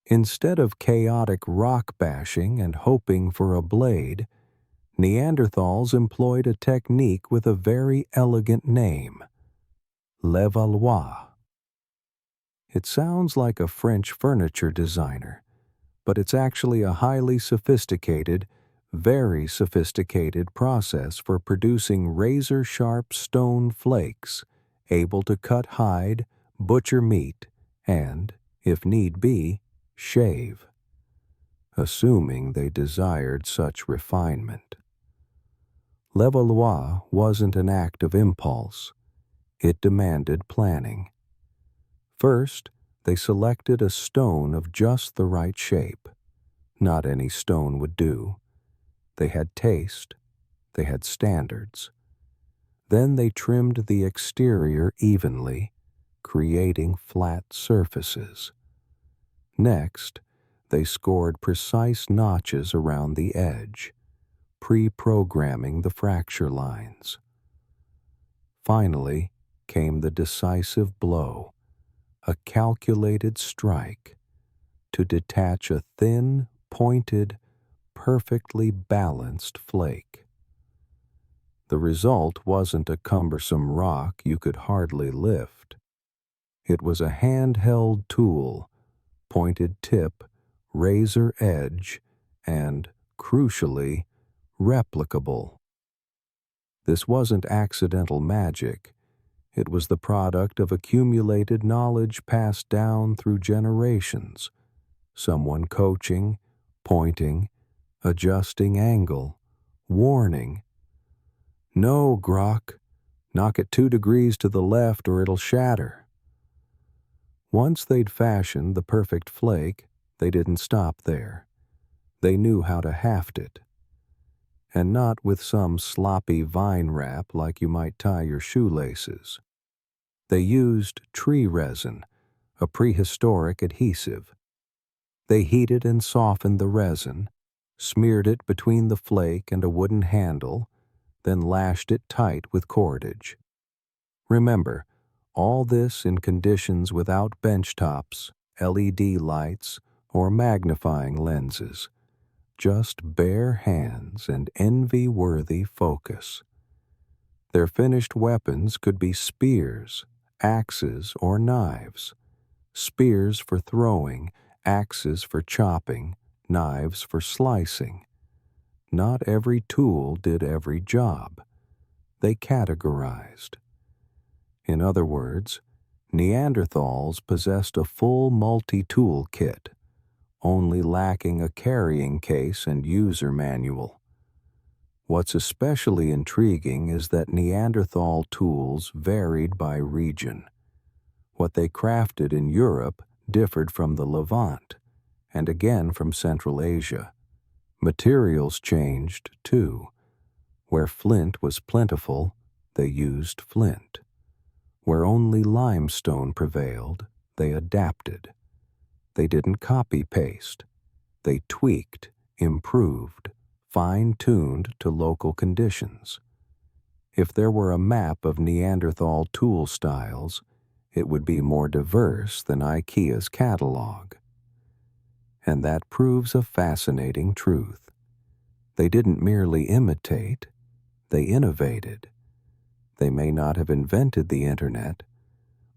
[SPEAKER 1] Instead of chaotic rock bashing and hoping for a blade, Neanderthals employed a technique with a very elegant name, l'Evaloir. It sounds like a French furniture designer, but it's actually a highly sophisticated, very sophisticated process for producing razor-sharp stone flakes, able to cut hide, butcher meat, and, if need be, shave, assuming they desired such refinement. L'Evaloir wasn't an act of impulse. It demanded planning. First, they selected a stone of just the right shape. Not any stone would do. They had taste. They had standards. Then they trimmed the exterior evenly, creating flat surfaces. Next, they scored precise notches around the edge, pre-programming the fracture lines. Finally came the decisive blow, a calculated strike, to detach a thin, pointed, perfectly balanced flake. The result wasn't a cumbersome rock you could hardly lift. It was a handheld tool, pointed tip, razor edge, and, crucially, replicable. This wasn't accidental magic. It was the product of accumulated knowledge passed down through generations, someone coaching, pointing, adjusting angle, warning. No, Grok, knock it 2 degrees to the left or it'll shatter. Once they'd fashioned the perfect flake, they didn't stop there. They knew how to haft it. And not with some sloppy vine wrap like you might tie your shoelaces. They used tree resin, a prehistoric adhesive. They heated and softened the resin, smeared it between the flake and a wooden handle, then lashed it tight with cordage. Remember, all this in conditions without benchtops, LED lights, or magnifying lenses. Just bare hands and envy-worthy focus. Their finished weapons could be spears, axes, or knives. Spears for throwing, axes for chopping, knives for slicing. Not every tool did every job. They categorized. In other words, Neanderthals possessed a full multi-tool kit, only lacking a carrying case and user manual. What's especially intriguing is that Neanderthal tools varied by region. What they crafted in Europe differed from the Levant, and again from Central Asia. Materials changed, too. Where flint was plentiful, they used flint. Where only limestone prevailed, they adapted. They didn't copy-paste. They tweaked, improved, fine-tuned to local conditions. If there were a map of Neanderthal tool styles, it would be more diverse than IKEA's catalog. And that proves a fascinating truth. They didn't merely imitate, they innovated. They may not have invented the internet,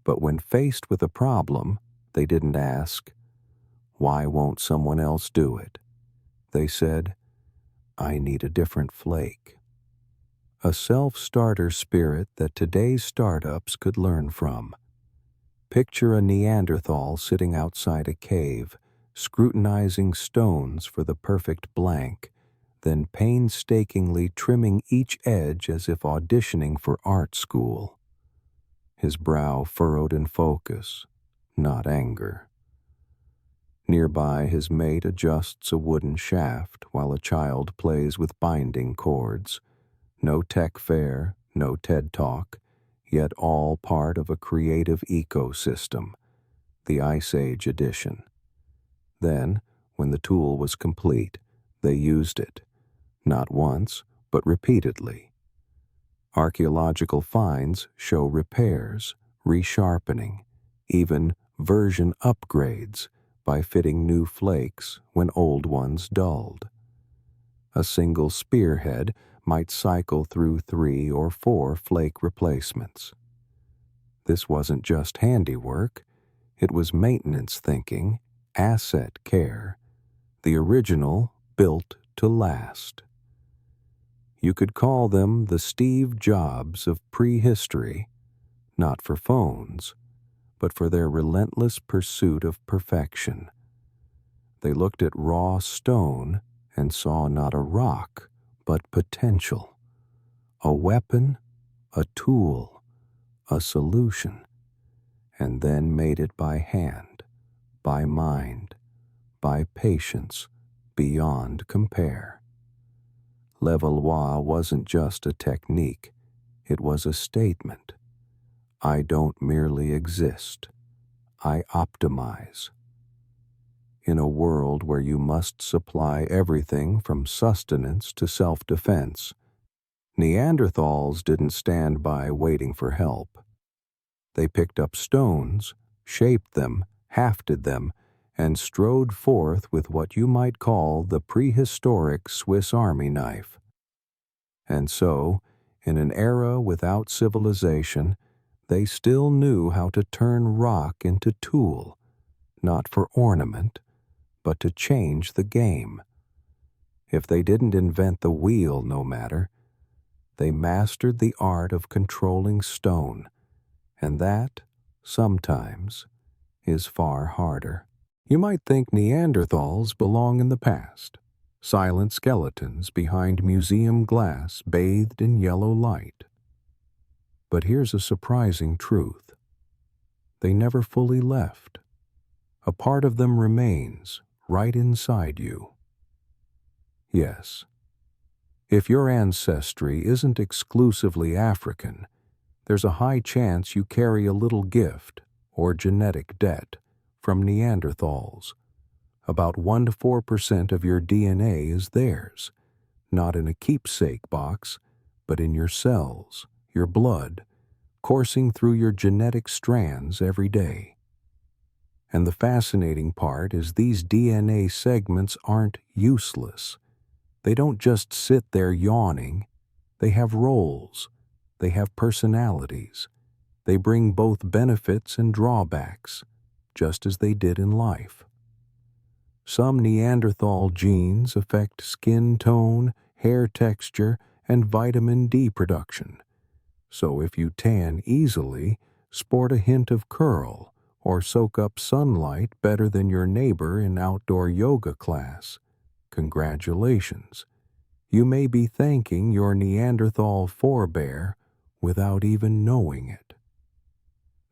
[SPEAKER 1] but when faced with a problem, they didn't ask, "Why won't someone else do it?" They said, "I need a different flake." A self-starter spirit that today's startups could learn from. Picture a Neanderthal sitting outside a cave, scrutinizing stones for the perfect blank, then painstakingly trimming each edge as if auditioning for art school. His brow furrowed in focus, not anger. Nearby, his mate adjusts a wooden shaft while a child plays with binding cords. No tech fair, no TED Talk, yet all part of a creative ecosystem, the Ice Age edition. Then, when the tool was complete, they used it, not once, but repeatedly. Archaeological finds show repairs, resharpening, even version upgrades by fitting new flakes when old ones dulled. A single spearhead might cycle through 3 or 4 flake replacements. This wasn't just handiwork, it was maintenance thinking, asset care, the original built to last. You could call them the Steve Jobs of prehistory, not for phones, but for their relentless pursuit of perfection. They looked at raw stone and saw not a rock, but potential. A weapon, a tool, a solution, and then made it by hand, by mind, by patience, beyond compare. Levallois wasn't just a technique, it was a statement. I don't merely exist, I optimize. In a world where you must supply everything from sustenance to self-defense, Neanderthals didn't stand by waiting for help. They picked up stones, shaped them, hafted them, and strode forth with what you might call the prehistoric Swiss Army knife. And so, in an era without civilization, they still knew how to turn rock into tool, not for ornament, but to change the game. If they didn't invent the wheel, no matter, they mastered the art of controlling stone, and that, sometimes, is far harder. You might think Neanderthals belong in the past, silent skeletons behind museum glass bathed in yellow light. But here's a surprising truth. They never fully left. A part of them remains right inside you. Yes, if your ancestry isn't exclusively African, there's a high chance you carry a little gift, or genetic debt, from Neanderthals. About 1 to 4% of your DNA is theirs, not in a keepsake box, but in your cells, your blood, coursing through your genetic strands every day. And the fascinating part is these DNA segments aren't useless. They don't just sit there yawning. They have roles. They have personalities. They bring both benefits and drawbacks, just as they did in life. Some Neanderthal genes affect skin tone, hair texture, and vitamin D production. So if you tan easily, sport a hint of curl, or soak up sunlight better than your neighbor in outdoor yoga class, congratulations. You may be thanking your Neanderthal forebear without even knowing it.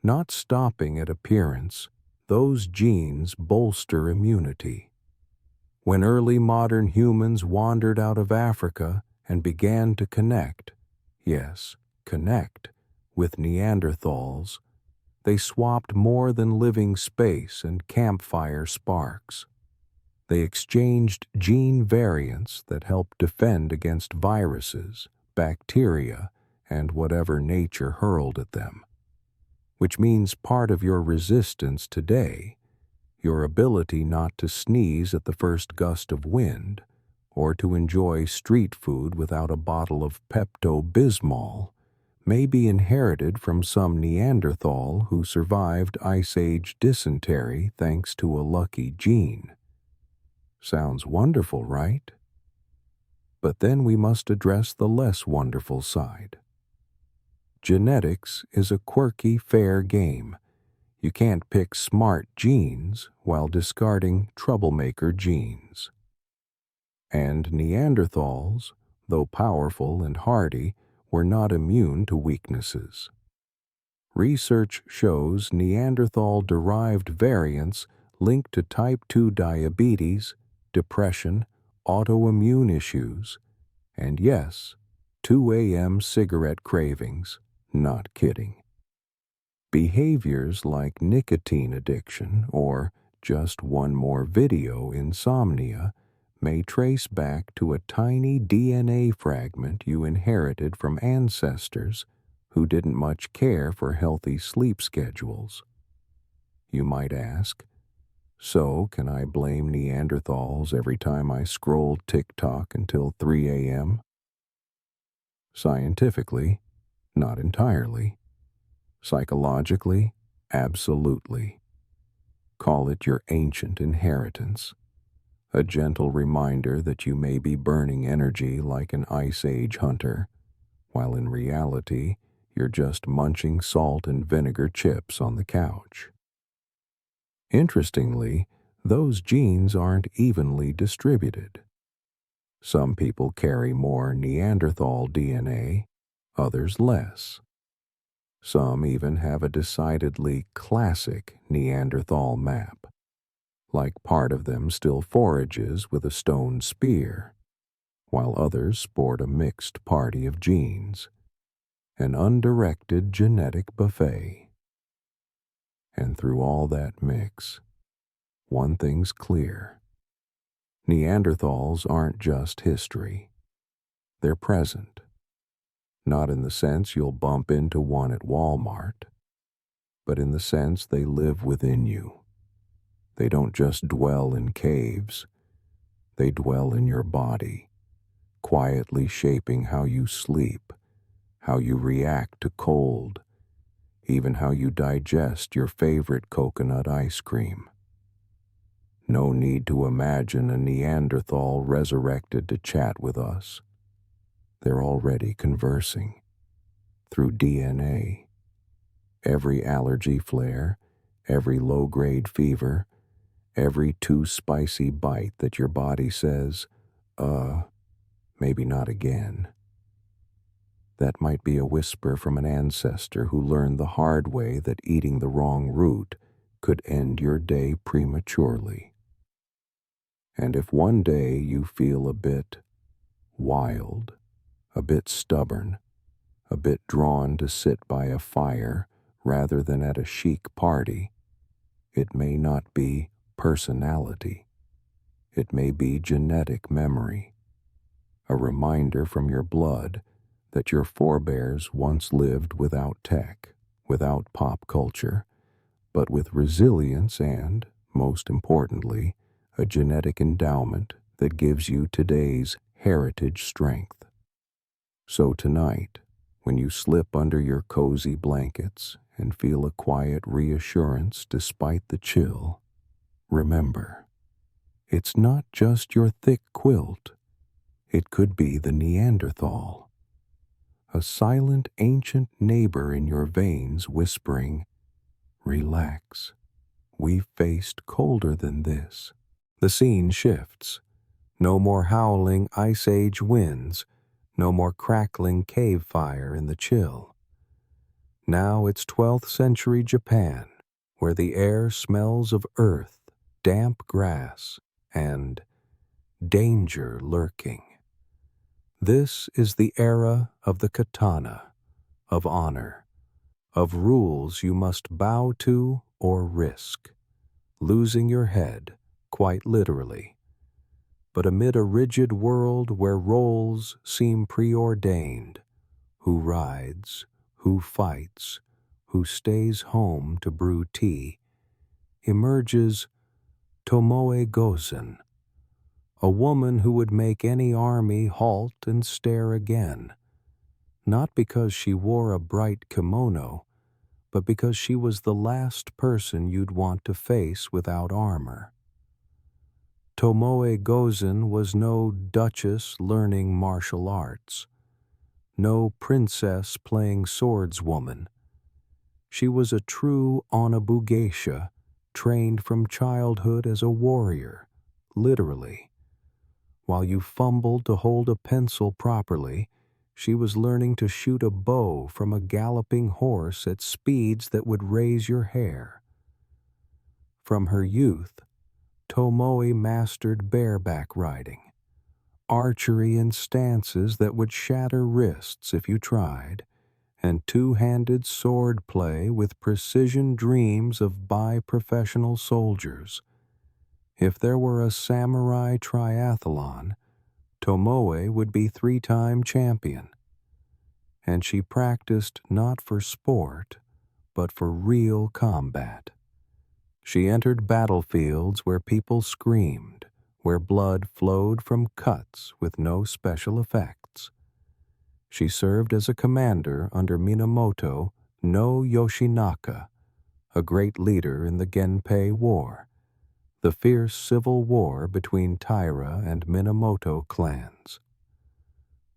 [SPEAKER 1] Not stopping at appearance, those genes bolster immunity. When early modern humans wandered out of Africa and began to connect, yes, connect, with Neanderthals, they swapped more than living space and campfire sparks. They exchanged gene variants that helped defend against viruses, bacteria, and whatever nature hurled at them. Which means part of your resistance today, your ability not to sneeze at the first gust of wind, or to enjoy street food without a bottle of Pepto-Bismol, may be inherited from some Neanderthal who survived Ice Age dysentery thanks to a lucky gene. Sounds wonderful, right? But then we must address the less wonderful side. Genetics is a quirky, fair game. You can't pick smart genes while discarding troublemaker genes. And Neanderthals, though powerful and hardy, were not immune to weaknesses. Research shows Neanderthal-derived variants linked to type 2 diabetes, depression, autoimmune issues, and yes, 2 a.m. cigarette cravings. Not kidding. Behaviors like nicotine addiction or just one more video insomnia may trace back to a tiny DNA fragment you inherited from ancestors who didn't much care for healthy sleep schedules. You might ask, so can I blame Neanderthals every time I scroll TikTok until 3 a.m.? Scientifically, not entirely. Psychologically, absolutely. Call it your ancient inheritance, a gentle reminder that you may be burning energy like an Ice Age hunter, while in reality, you're just munching salt and vinegar chips on the couch. Interestingly, those genes aren't evenly distributed. Some people carry more Neanderthal DNA, others less. Some even have a decidedly classic Neanderthal map, like part of them still forages with a stone spear, while others sport a mixed party of genes, an undirected genetic buffet. And through all that mix, one thing's clear. Neanderthals aren't just history. They're present. Not in the sense you'll bump into one at Walmart, but in the sense they live within you. They don't just dwell in caves. They dwell in your body, quietly shaping how you sleep, how you react to cold, even how you digest your favorite coconut ice cream. No need to imagine a Neanderthal resurrected to chat with us. They're already conversing through DNA. Every allergy flare, every low-grade fever, every too spicy bite that your body says, maybe not again. That might be a whisper from an ancestor who learned the hard way that eating the wrong root could end your day prematurely. And if one day you feel a bit wild, a bit stubborn, a bit drawn to sit by a fire rather than at a chic party, it may not be personality. It may be genetic memory, a reminder from your blood that your forebears once lived without tech, without pop culture, but with resilience and, most importantly, a genetic endowment that gives you today's heritage strength. So tonight, when you slip under your cozy blankets and feel a quiet reassurance despite the chill, remember, it's not just your thick quilt. It could be the Neanderthal, a silent ancient neighbor in your veins whispering, "Relax, we've faced colder than this." The scene shifts. No more howling Ice Age winds, no more crackling cave fire in the chill. Now it's 12th century Japan, where the air smells of earth, damp grass, and danger lurking. This is the era of the katana, of honor, of rules you must bow to or risk, losing your head, quite literally. But amid a rigid world where roles seem preordained, who rides, who fights, who stays home to brew tea, emerges Tomoe Gozen, a woman who would make any army halt and stare again, not because she wore a bright kimono, but because she was the last person you'd want to face without armor. Tomoe Gozen was no duchess learning martial arts, no princess playing swordswoman. She was a true Onabu geisha, trained from childhood as a warrior, literally. While you fumbled to hold a pencil properly, she was learning to shoot a bow from a galloping horse at speeds that would raise your hair. From her youth, Tomoe mastered bareback riding, archery in stances that would shatter wrists if you tried, and two-handed sword play with precision dreams of bi-professional soldiers. If there were a samurai triathlon, Tomoe would be three-time champion. And she practiced not for sport, but for real combat. She entered battlefields where people screamed, where blood flowed from cuts with no special effects. She served as a commander under Minamoto no Yoshinaka, a great leader in the Genpei War, the fierce civil war between Taira and Minamoto clans.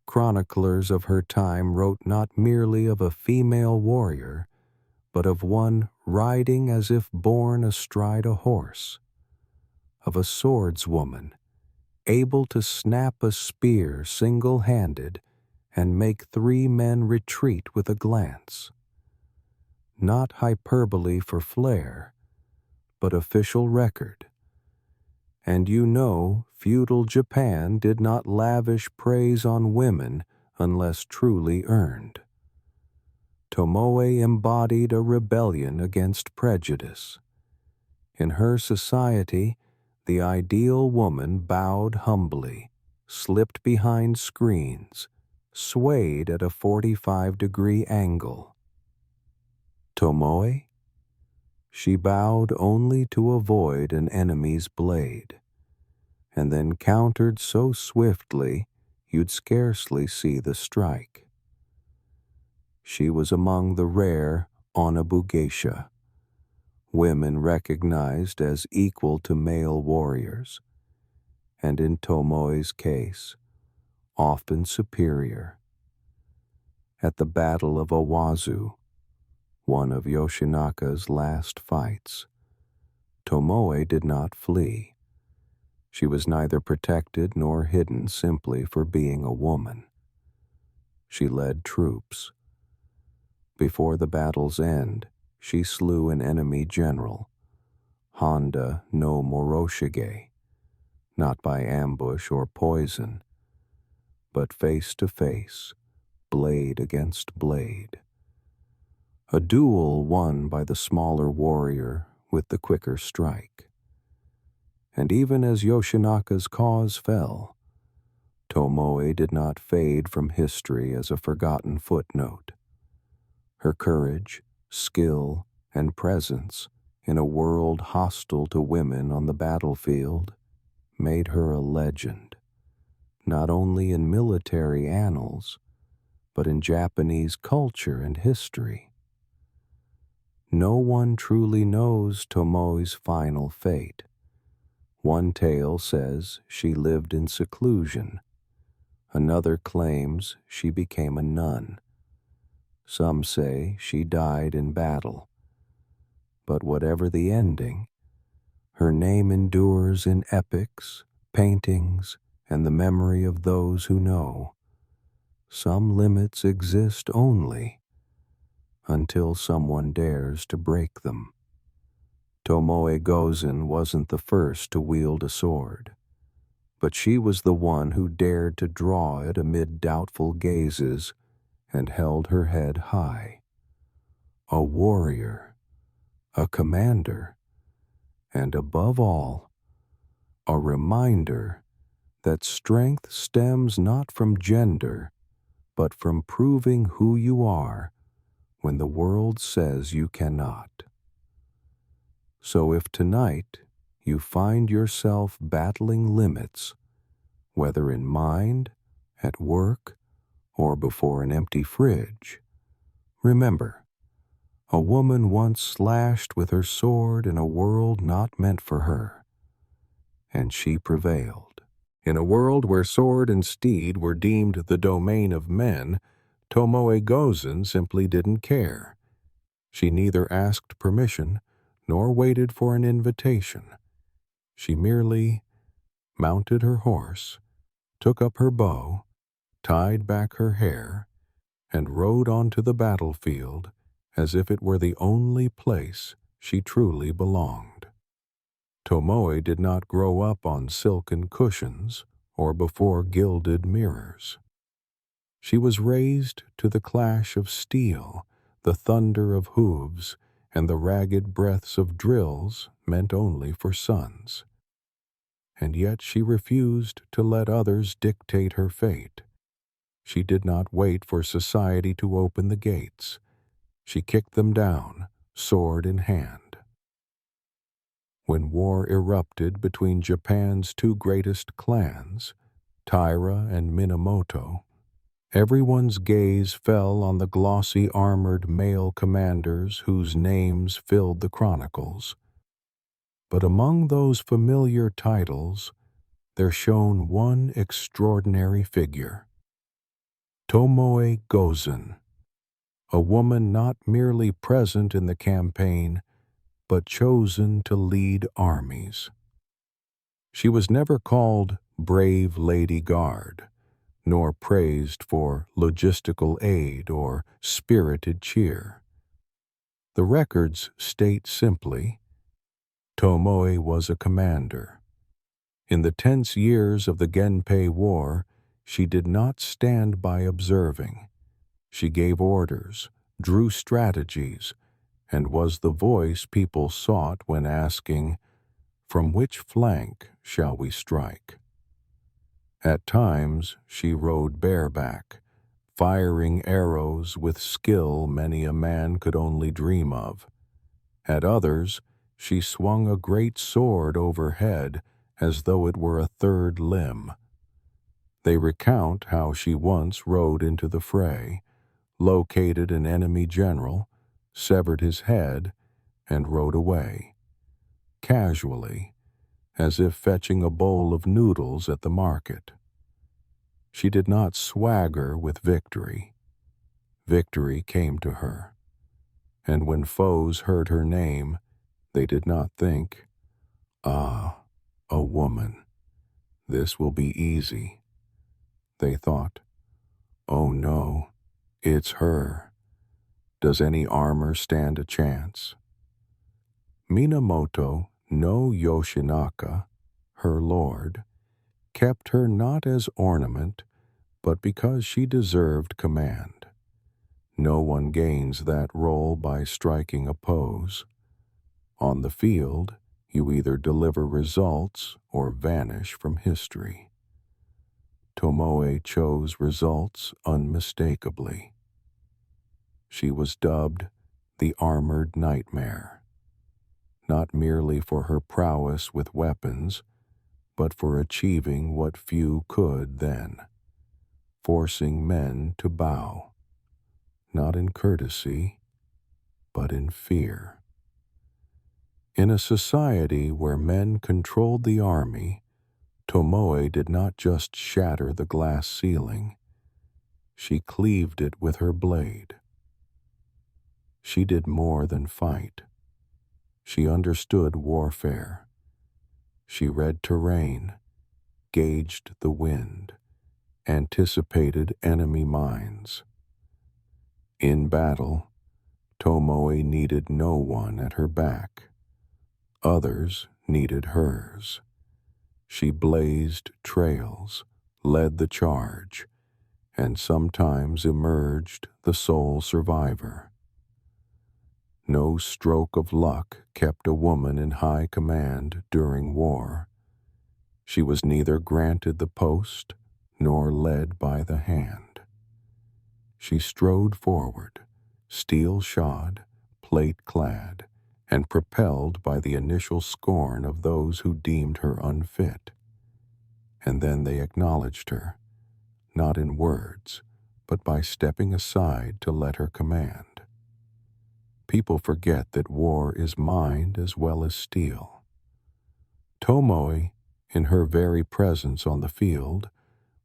[SPEAKER 1] Chroniclers of her time wrote not merely of a female warrior, but of one riding as if born astride a horse, of a swordswoman, able to snap a spear single-handed and make 3 men retreat with a glance. Not hyperbole for flair, but official record. And you know, feudal Japan did not lavish praise on women unless truly earned. Tomoe embodied a rebellion against prejudice. In her society, the ideal woman bowed humbly, slipped behind screens, swayed at a 45-degree angle. Tomoe? She bowed only to avoid an enemy's blade, and then countered so swiftly you'd scarcely see the strike. She was among the rare Onabu geisha, women recognized as equal to male warriors, and in Tomoe's case, often superior. At the Battle of Owazu, one of Yoshinaka's last fights, Tomoe did not flee. She was neither protected nor hidden simply for being a woman. She led troops. Before the battle's end, she slew an enemy general, Honda no Moroshige, not by ambush or poison, but face to face, blade against blade. A duel won by the smaller warrior with the quicker strike. And even as Yoshinaka's cause fell, Tomoe did not fade from history as a forgotten footnote. Her courage, skill, and presence in a world hostile to women on the battlefield made her a legend, not only in military annals, but in Japanese culture and history. No one truly knows Tomoe's final fate. One tale says she lived in seclusion. Another claims she became a nun. Some say she died in battle. But whatever the ending, her name endures in epics, paintings, and the memory of those who know. Some limits exist only until someone dares to break them. Tomoe Gozen wasn't the first to wield a sword, but she was the one who dared to draw it amid doubtful gazes and held her head high. A warrior, a commander, and above all, a reminder that strength stems not from gender, but from proving who you are when the world says you cannot. So if tonight you find yourself battling limits, whether in mind, at work, or before an empty fridge, remember, a woman once slashed with her sword in a world not meant for her, and she prevailed. In a world where sword and steed were deemed the domain of men, Tomoe Gozen simply didn't care. She neither asked permission nor waited for an invitation. She merely mounted her horse, took up her bow, tied back her hair, and rode onto the battlefield as if it were the only place she truly belonged. Tomoe did not grow up on silken cushions or before gilded mirrors. She was raised to the clash of steel, the thunder of hooves, and the ragged breaths of drills meant only for sons. And yet she refused to let others dictate her fate. She did not wait for society to open the gates. She kicked them down, sword in hand. When war erupted between Japan's two greatest clans, Taira and Minamoto, everyone's gaze fell on the glossy armored male commanders whose names filled the chronicles. But among those familiar titles, there shone one extraordinary figure, Tomoe Gozen, a woman not merely present in the campaign, but chosen to lead armies. She was never called Brave Lady Guard, nor praised for logistical aid or spirited cheer. The records state simply, Tomoe was a commander. In the tense years of the Genpei War, she did not stand by observing. She gave orders, drew strategies, and was the voice people sought when asking, "From which flank shall we strike?" At times she rode bareback, firing arrows with skill many a man could only dream of. At others, she swung a great sword overhead as though it were a third limb. They recount how she once rode into the fray, located an enemy general, severed his head, and rode away, casually, as if fetching a bowl of noodles at the market. She did not swagger with victory. Victory came to her, and when foes heard her name, they did not think, "Ah, a woman, this will be easy." They thought, "Oh no, it's her. Does any armor stand a chance?" Minamoto no Yoshinaka, her lord, kept her not as ornament, but because she deserved command. No one gains that role by striking a pose. On the field, you either deliver results or vanish from history. Tomoe chose results unmistakably. She was dubbed the Armored Nightmare, not merely for her prowess with weapons, but for achieving what few could then, forcing men to bow, not in courtesy, but in fear. In a society where men controlled the army, Tomoe did not just shatter the glass ceiling, she cleaved it with her blade. She did more than fight. She understood warfare. She read terrain, gauged the wind, anticipated enemy minds. In battle, Tomoe needed no one at her back. Others needed hers. She blazed trails, led the charge, and sometimes emerged the sole survivor. No stroke of luck kept a woman in high command during war. She was neither granted the post nor led by the hand. She strode forward, steel-shod, plate-clad, and propelled by the initial scorn of those who deemed her unfit. And then they acknowledged her, not in words, but by stepping aside to let her command. People forget that war is mind as well as steel. Tomoe, in her very presence on the field,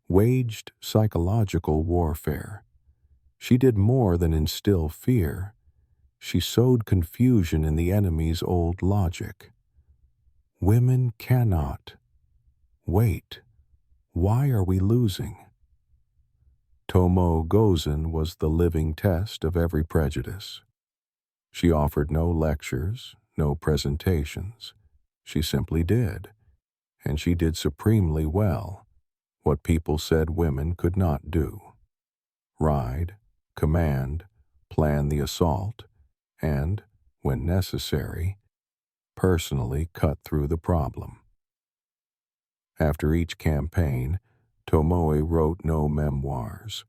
[SPEAKER 1] waged psychological warfare. She did more than instill fear. She sowed confusion in the enemy's old logic. Women cannot. Wait, why are we losing? Tomo Gozen was the living test of every prejudice. She offered no lectures, no presentations. She simply did, and she did supremely well what people said women could not do. Ride, command, plan the assault, and, when necessary, personally cut through the problem. After each campaign, Tomoe wrote no memoirs.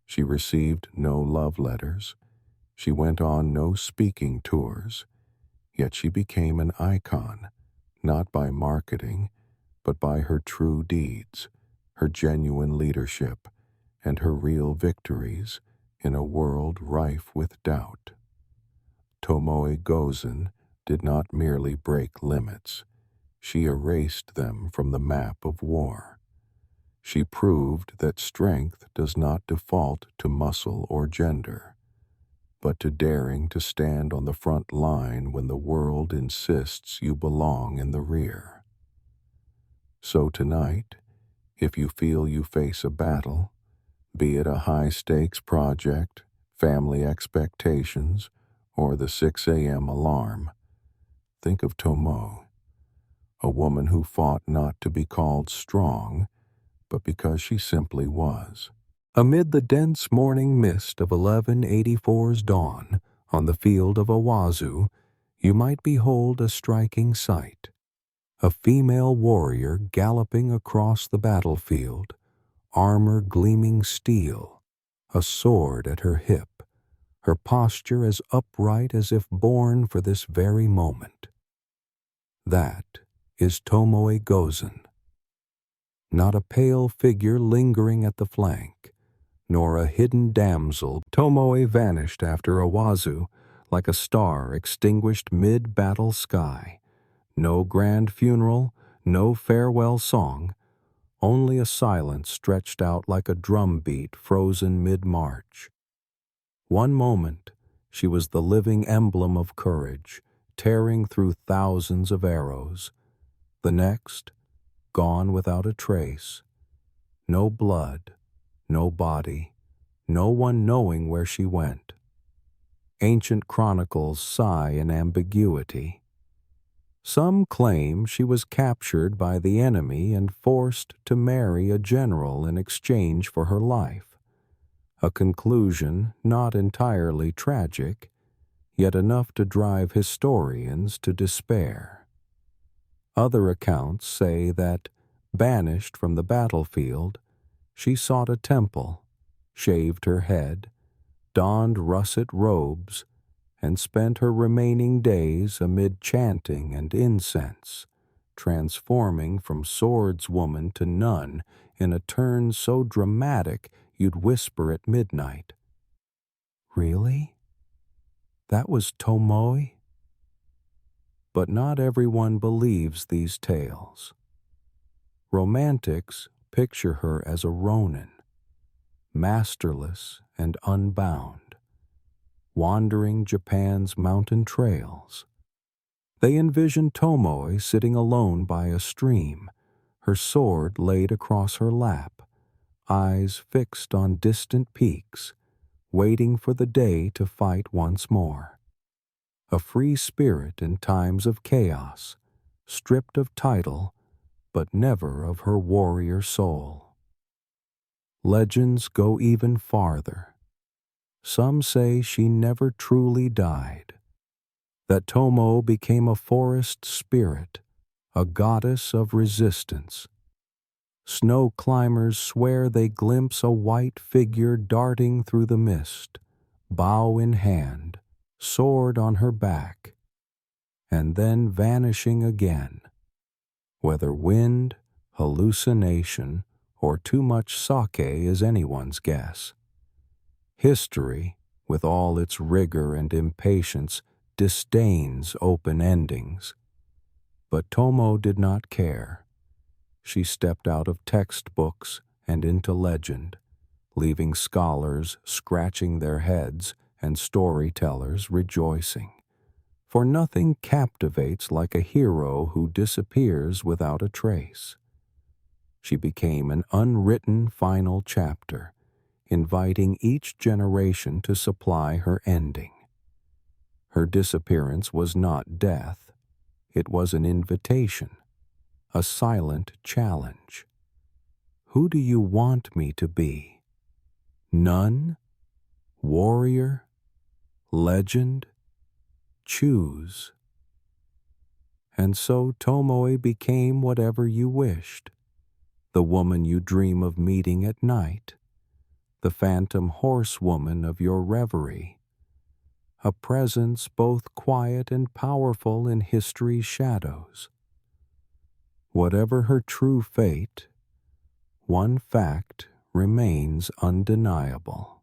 [SPEAKER 1] She received no love letters. She went on no speaking tours. Yet she became an icon, not by marketing, but by her true deeds, her genuine leadership, and her real victories in a world rife with doubt. Tomoe Gozen did not merely break limits. She erased them from the map of war. She proved that strength does not default to muscle or gender, but to daring to stand on the front line when the world insists you belong in the rear. So tonight, if you feel you face a battle, be it a high-stakes project, family expectations, or the 6 a.m. alarm, think of Tomo, a woman who fought not to be called strong, but because she simply was. Amid the dense morning mist of 1184's dawn, on the field of Owazu, you might behold a striking sight. A female warrior galloping across the battlefield, armor gleaming steel, a sword at her hip, her posture as upright as if born for this very moment. That is Tomoe Gozen. Not a pale figure lingering at the flank, nor a hidden damsel. Tomoe vanished after Owazu like a star extinguished mid-battle sky. No grand funeral, no farewell song, only a silence stretched out like a drumbeat frozen mid-march. One moment, she was the living emblem of courage, tearing through thousands of arrows. The next, gone without a trace. No blood, no body, no one knowing where she went. Ancient chronicles sigh in ambiguity. Some claim she was captured by the enemy and forced to marry a general in exchange for her life. A conclusion not entirely tragic, yet enough to drive historians to despair. Other accounts say that, banished from the battlefield, she sought a temple, shaved her head, donned russet robes, and spent her remaining days amid chanting and incense, transforming from swordswoman to nun in a turn so dramatic you'd whisper at midnight. Really? That was Tomoe? But not everyone believes these tales. Romantics picture her as a ronin, masterless and unbound, wandering Japan's mountain trails. They envision Tomoe sitting alone by a stream, her sword laid across her lap, eyes fixed on distant peaks, waiting for the day to fight once more. A free spirit in times of chaos, stripped of title, but never of her warrior soul. Legends go even farther. Some say she never truly died, that Tomo became a forest spirit, a goddess of resistance. Snow climbers swear they glimpse a white figure darting through the mist, bow in hand, sword on her back, and then vanishing again. Whether wind, hallucination, or too much sake is anyone's guess. History, with all its rigor and impatience, disdains open endings. But Tomo did not care. She stepped out of textbooks and into legend, leaving scholars scratching their heads and storytellers rejoicing. For nothing captivates like a hero who disappears without a trace. She became an unwritten final chapter, inviting each generation to supply her ending. Her disappearance was not death, it was an invitation, a silent challenge. Who do you want me to be? Nun? Warrior? Legend? Choose. And so Tomoe became whatever you wished, the woman you dream of meeting at night, the phantom horsewoman of your reverie, a presence both quiet and powerful in history's shadows. Whatever her true fate, one fact remains undeniable.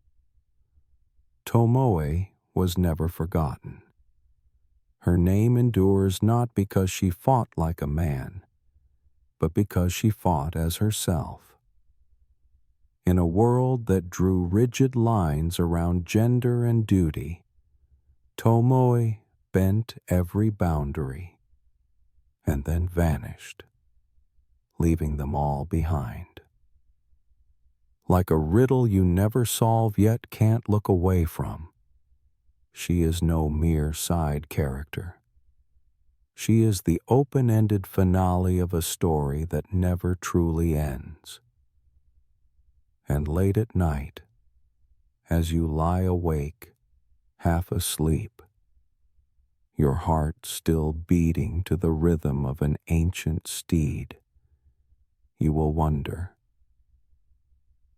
[SPEAKER 1] Tomoe was never forgotten. Her name endures not because she fought like a man, but because she fought as herself. In a world that drew rigid lines around gender and duty, Tomoe bent every boundary and then vanished, leaving them all behind. Like a riddle you never solve yet can't look away from, she is no mere side character. She is the open-ended finale of a story that never truly ends. And late at night, as you lie awake, half asleep, your heart still beating to the rhythm of an ancient steed, you will wonder,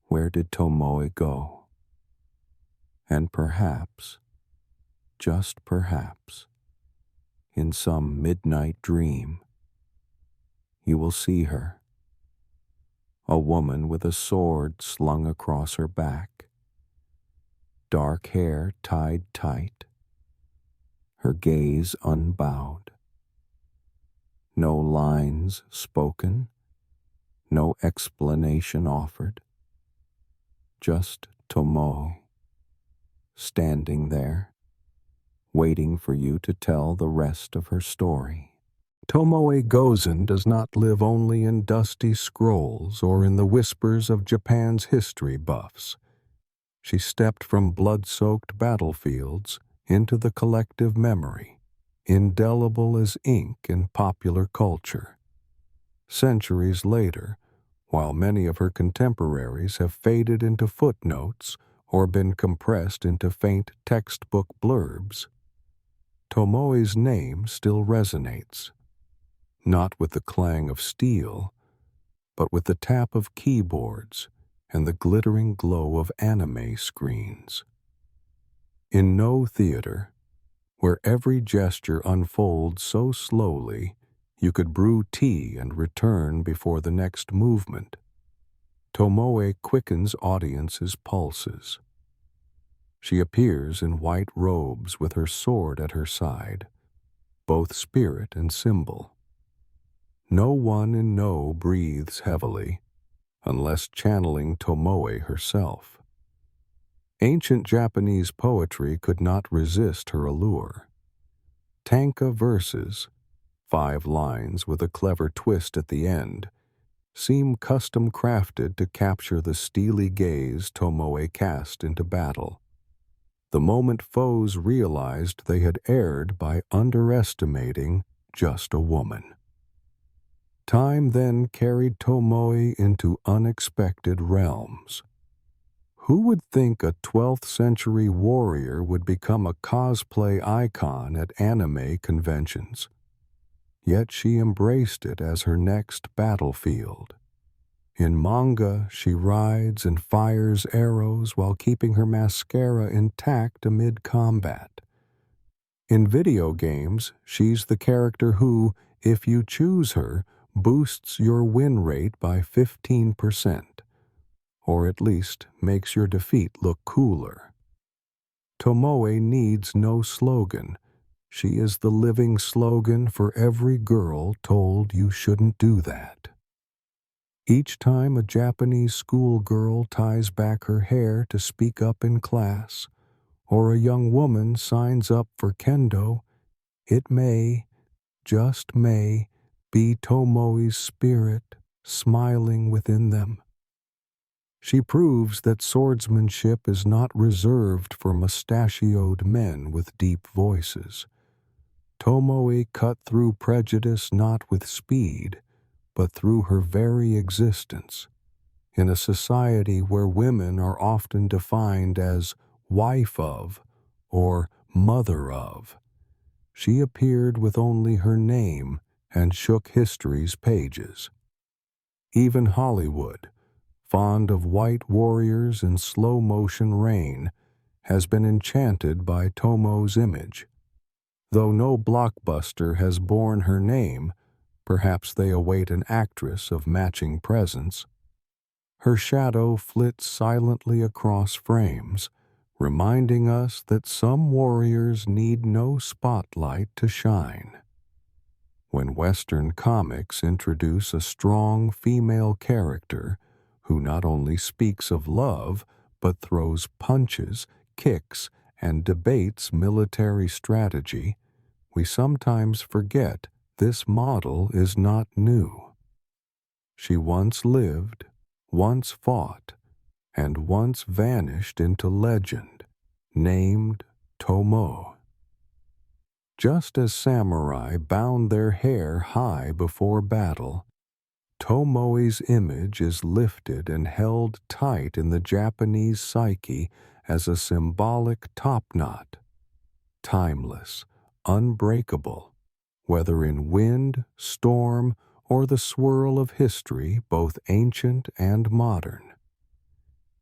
[SPEAKER 1] where did Tomoe go? And perhaps, just perhaps, in some midnight dream, you will see her, a woman with a sword slung across her back, dark hair tied tight, her gaze unbowed. No lines spoken, no explanation offered, just Tomoe, standing there, waiting for you to tell the rest of her story. Tomoe Gozen does not live only in dusty scrolls or in the whispers of Japan's history buffs. She stepped from blood-soaked battlefields into the collective memory, indelible as ink in popular culture. Centuries later, while many of her contemporaries have faded into footnotes or been compressed into faint textbook blurbs, Tomoe's name still resonates, not with the clang of steel, but with the tap of keyboards and the glittering glow of anime screens. In no theater, where every gesture unfolds so slowly you could brew tea and return before the next movement, Tomoe quickens audiences' pulses. She appears in white robes with her sword at her side, both spirit and symbol. No one in No breathes heavily, unless channeling Tomoe herself. Ancient Japanese poetry could not resist her allure. Tanka verses, 5 lines with a clever twist at the end, seem custom crafted to capture the steely gaze Tomoe cast into battle. The moment foes realized they had erred by underestimating just a woman. Time then carried Tomoe into unexpected realms. Who would think a 12th century warrior would become a cosplay icon at anime conventions? Yet she embraced it as her next battlefield. In manga, she rides and fires arrows while keeping her mascara intact amid combat. In video games, she's the character who, if you choose her, boosts your win rate by 15%, or at least makes your defeat look cooler. Tomoe needs no slogan. She is the living slogan for every girl told you shouldn't do that. Each time a Japanese schoolgirl ties back her hair to speak up in class, or a young woman signs up for kendo, it may, just may, be Tomoe's spirit smiling within them. She proves that swordsmanship is not reserved for mustachioed men with deep voices. Tomoe cut through prejudice not with speed, but through her very existence. In a society where women are often defined as wife of or mother of, she appeared with only her name and shook history's pages. Even Hollywood, fond of white warriors in slow-motion rain, has been enchanted by Tomoe's image. Though no blockbuster has borne her name, perhaps they await an actress of matching presence. Her shadow flits silently across frames, reminding us that some warriors need no spotlight to shine. When Western comics introduce a strong female character who not only speaks of love, but throws punches, kicks, and debates military strategy, we sometimes forget this model is not new. She once lived, once fought, and once vanished into legend, named Tomoe. Just as samurai bound their hair high before battle, Tomoe's image is lifted and held tight in the Japanese psyche as a symbolic topknot, timeless, unbreakable, whether in wind, storm, or the swirl of history, both ancient and modern.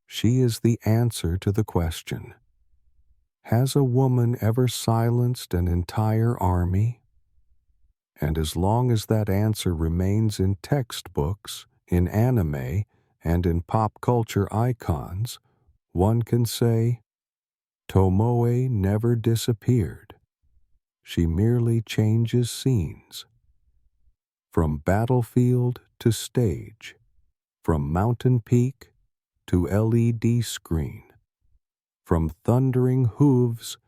[SPEAKER 1] She is the answer to the question, has a woman ever silenced an entire army? And as long as that answer remains in textbooks, in anime, and in pop culture icons, one can say, Tomoe never disappeared. She merely changes scenes. From battlefield to stage, from mountain peak to LED screen, from thundering hooves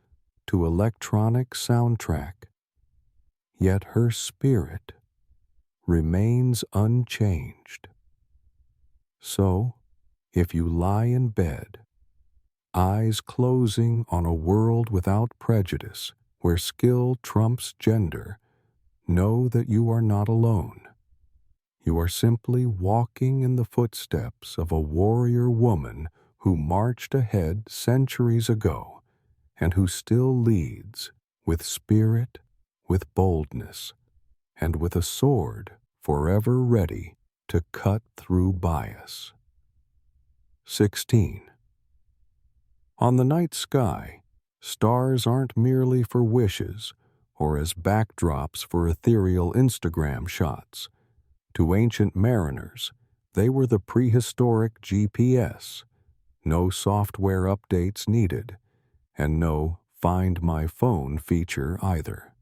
[SPEAKER 1] to electronic soundtrack, yet her spirit remains unchanged. So, if you lie in bed, eyes closing on a world without prejudice, where skill trumps gender, know that you are not alone. You are simply walking in the footsteps of a warrior woman who marched ahead centuries ago and who still leads with spirit, with boldness, and with a sword forever ready to cut through bias. 16. On the night sky, stars aren't merely for wishes or as backdrops for ethereal Instagram shots. To ancient mariners, they were the prehistoric GPS, no software updates needed, and no Find My Phone feature either.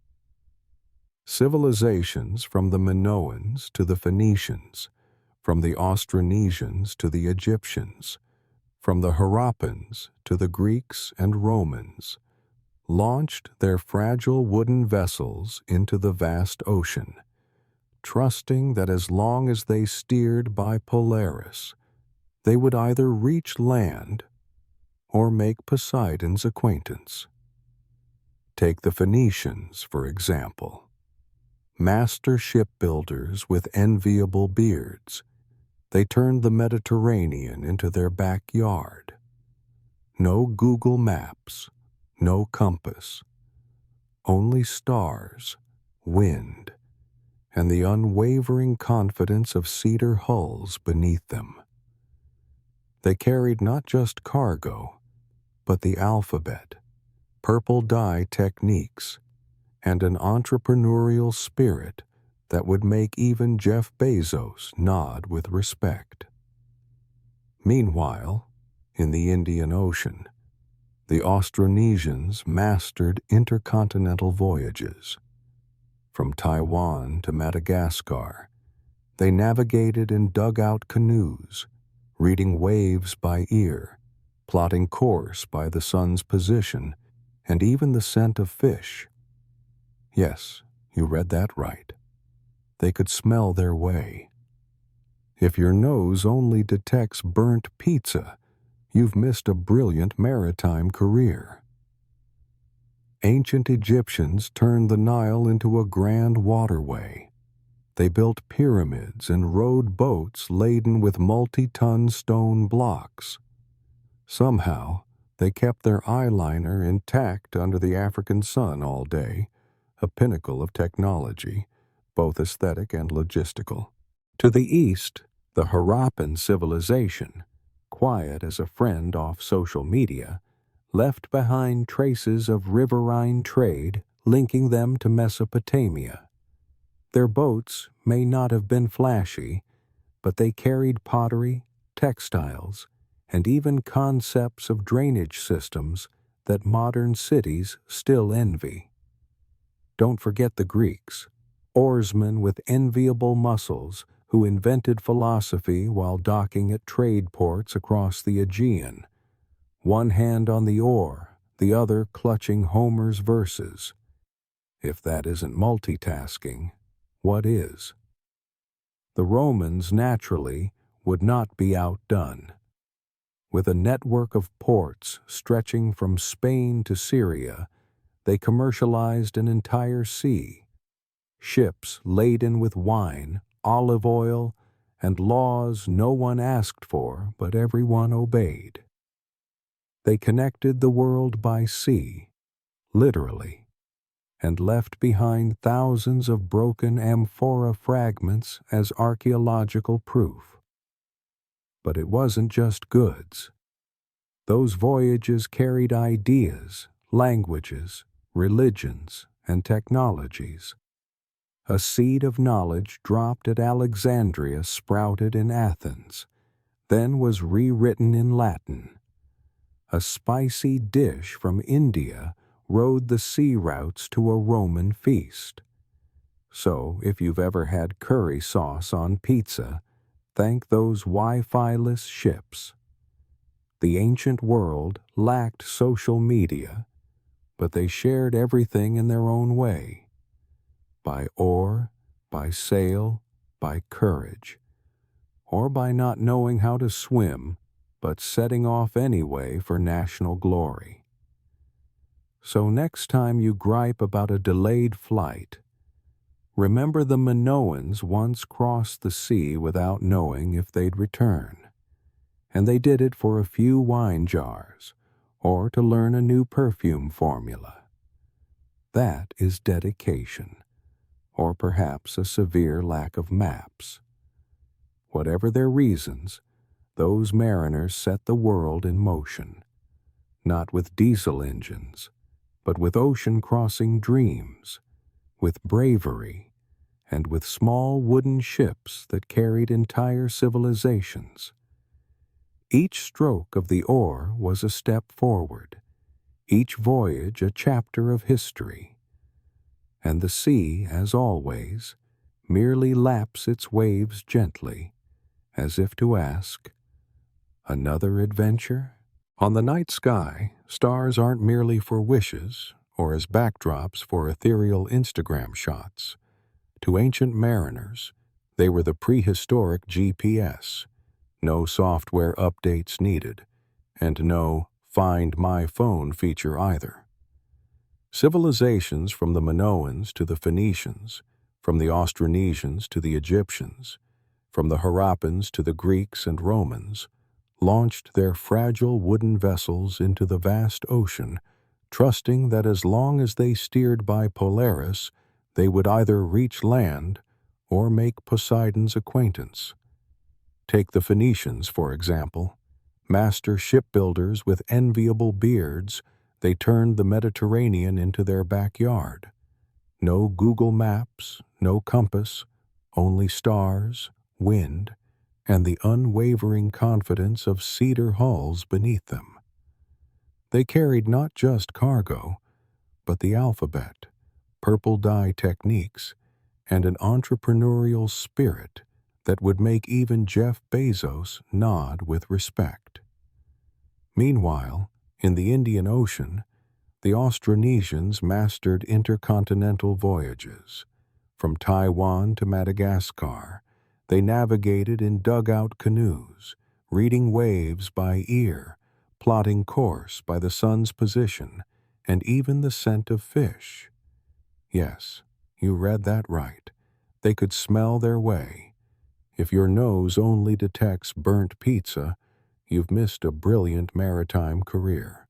[SPEAKER 1] Civilizations from the Minoans to the Phoenicians, from the Austronesians to the Egyptians, from the Harappans to the Greeks and Romans, launched their fragile wooden vessels into the vast ocean, trusting that as long as they steered by Polaris, they would either reach land or make Poseidon's acquaintance. Take the Phoenicians, for example. Master shipbuilders with enviable beards, they turned the Mediterranean into their backyard. No Google Maps, no compass, only stars, wind, and the unwavering confidence of cedar hulls beneath them. They carried not just cargo, but the alphabet, purple dye techniques, and an entrepreneurial spirit that would make even Jeff Bezos nod with respect. Meanwhile, in the Indian Ocean, the Austronesians mastered intercontinental voyages. From Taiwan to Madagascar, they navigated in dugout canoes, reading waves by ear, plotting course by the sun's position and even the scent of fish. Yes, you read that right. They could smell their way. If your nose only detects burnt pizza, you've missed a brilliant maritime career. Ancient Egyptians turned the Nile into a grand waterway. They built pyramids and rowed boats laden with multi-ton stone blocks. Somehow, they kept their eyeliner intact under the African sun all day, a pinnacle of technology, both aesthetic and logistical. To the east, the Harappan civilization, quiet as a friend off social media, left behind traces of riverine trade linking them to Mesopotamia. Their boats may not have been flashy, but they carried pottery, textiles, and even concepts of drainage systems that modern cities still envy. Don't forget the Greeks, oarsmen with enviable muscles who invented philosophy while docking at trade ports across the Aegean, one hand on the oar, the other clutching Homer's verses. If that isn't multitasking, what is? The Romans, naturally, would not be outdone. With a network of ports stretching from Spain to Syria, they commercialized an entire sea. Ships laden with wine, olive oil, and laws no one asked for but everyone obeyed. They connected the world by sea, literally, and left behind thousands of broken amphora fragments as archaeological proof. But it wasn't just goods. Those voyages carried ideas, languages, religions, and technologies. A seed of knowledge dropped at Alexandria sprouted in Athens, then was rewritten in Latin. A spicy dish from India rode the sea routes to a Roman feast. So, if you've ever had curry sauce on pizza, thank those Wi-Fi-less ships. The ancient world lacked social media, but they shared everything in their own way. By oar, by sail, by courage, or by not knowing how to swim, but setting off anyway for national glory. So next time you gripe about a delayed flight, remember the Minoans once crossed the sea without knowing if they'd return, and they did it for a few wine jars, or to learn a new perfume formula. That is dedication, or perhaps a severe lack of maps. Whatever their reasons, those mariners set the world in motion, not with diesel engines, but with ocean-crossing dreams, with bravery, and with small wooden ships that carried entire civilizations. Each stroke of the oar was a step forward, each voyage a chapter of history. And the sea, as always, merely laps its waves gently, as if to ask, another adventure? On the night sky, stars aren't merely for wishes or as backdrops for ethereal Instagram shots. To ancient mariners, they were the prehistoric GPS, no software updates needed, and no Find My Phone feature either. Civilizations from the Minoans to the Phoenicians, from the Austronesians to the Egyptians, from the Harappans to the Greeks and Romans, launched their fragile wooden vessels into the vast ocean, trusting that as long as they steered by Polaris, they would either reach land or make Poseidon's acquaintance. Take the Phoenicians, for example. Master shipbuilders with enviable beards, they turned the Mediterranean into their backyard. No Google Maps, no compass, only stars, wind, and the unwavering confidence of cedar hulls beneath them. They carried not just cargo, but the alphabet, purple dye techniques, and an entrepreneurial spirit that would make even Jeff Bezos nod with respect. Meanwhile, in the Indian Ocean, the Austronesians mastered intercontinental voyages. From Taiwan to Madagascar, they navigated in dugout canoes, reading waves by ear, plotting course by the sun's position, and even the scent of fish. Yes, you read that right. They could smell their way. If your nose only detects burnt pizza, you've missed a brilliant maritime career.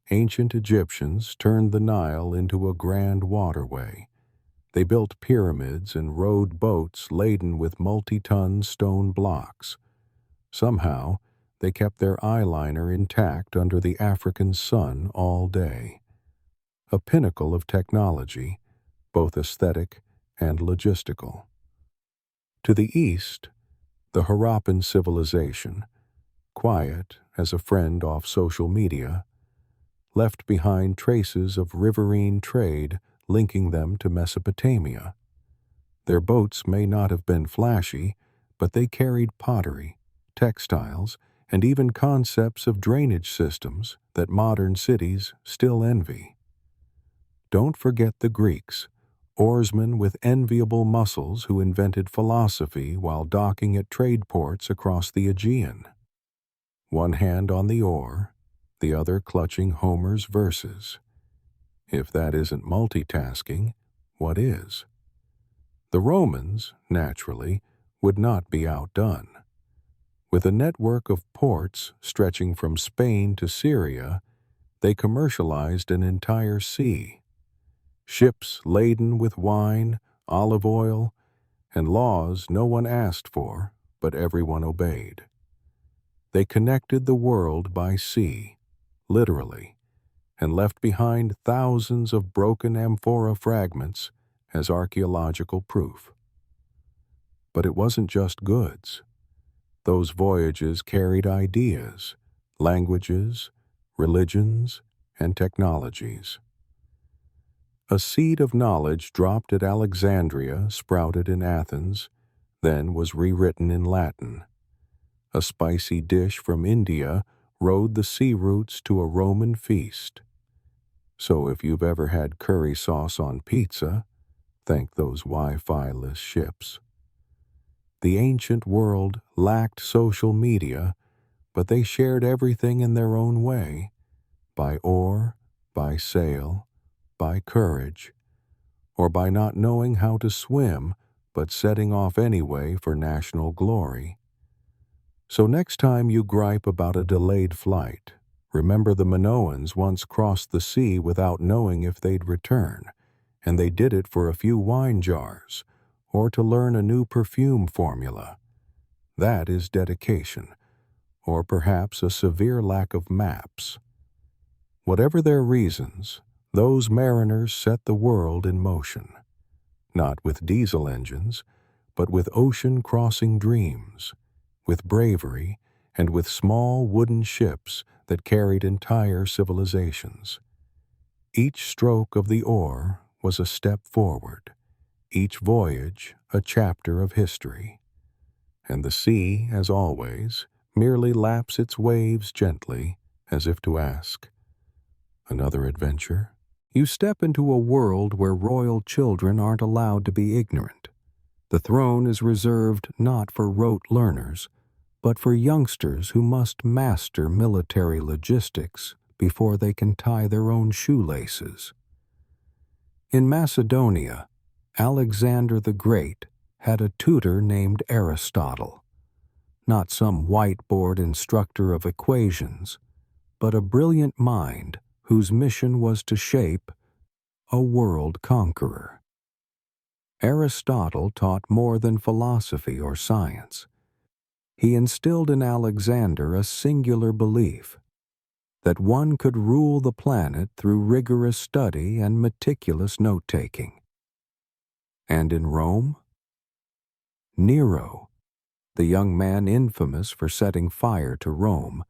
[SPEAKER 1] Ancient Egyptians turned the Nile into a grand waterway. They built pyramids and rowed boats laden with multi-ton stone blocks. Somehow, they kept their eyeliner intact under the African sun all day. A pinnacle of technology, both aesthetic and logistical. To the east, the Harappan civilization, quiet as a friend off social media, left behind traces of riverine trade linking them to Mesopotamia. Their boats may not have been flashy, but they carried pottery, textiles, and even concepts of drainage systems that modern cities still envy. Don't forget the Greeks, oarsmen with enviable muscles who invented philosophy while docking at trade ports across the Aegean. One hand on the oar, the other clutching Homer's verses. If that isn't multitasking, what is? The Romans, naturally, would not be outdone. With a network of ports stretching from Spain to Syria, they commercialized an entire sea. Ships laden with wine, olive oil, and laws no one asked for, but everyone obeyed. They connected the world by sea, literally, and left behind thousands of broken amphora fragments as archaeological proof. But it wasn't just goods. Those voyages carried ideas, languages, religions, and technologies. A seed of knowledge dropped at Alexandria sprouted in Athens, then was rewritten in Latin. A spicy dish from India rode the sea routes to a Roman feast. So if you've ever had curry sauce on pizza, thank those Wi-Fi-less ships. The ancient world lacked social media, but they shared everything in their own way, by oar, by sail, by courage, or by not knowing how to swim but setting off anyway for national glory. So next time you gripe about a delayed flight, remember the Minoans once crossed the sea without knowing if they'd return, and they did it for a few wine jars, or to learn a new perfume formula. That is dedication, or perhaps a severe lack of maps. Whatever their reasons, those mariners set the world in motion, not with diesel engines, but with ocean-crossing dreams, with bravery, and with small wooden ships that carried entire civilizations. Each stroke of the oar was a step forward, each voyage a chapter of history. And the sea, as always, merely laps its waves gently, as if to ask, "Another adventure?" You step into a world where royal children aren't allowed to be ignorant. The throne is reserved not for rote learners, but for youngsters who must master military logistics before they can tie their own shoelaces. In Macedonia, Alexander the Great had a tutor named Aristotle, not some whiteboard instructor of equations, but a brilliant mind whose mission was to shape a world conqueror. Aristotle taught more than philosophy or science. He instilled in Alexander a singular belief that one could rule the planet through rigorous study and meticulous note-taking. And in Rome, Nero, the young man infamous for setting fire to Rome,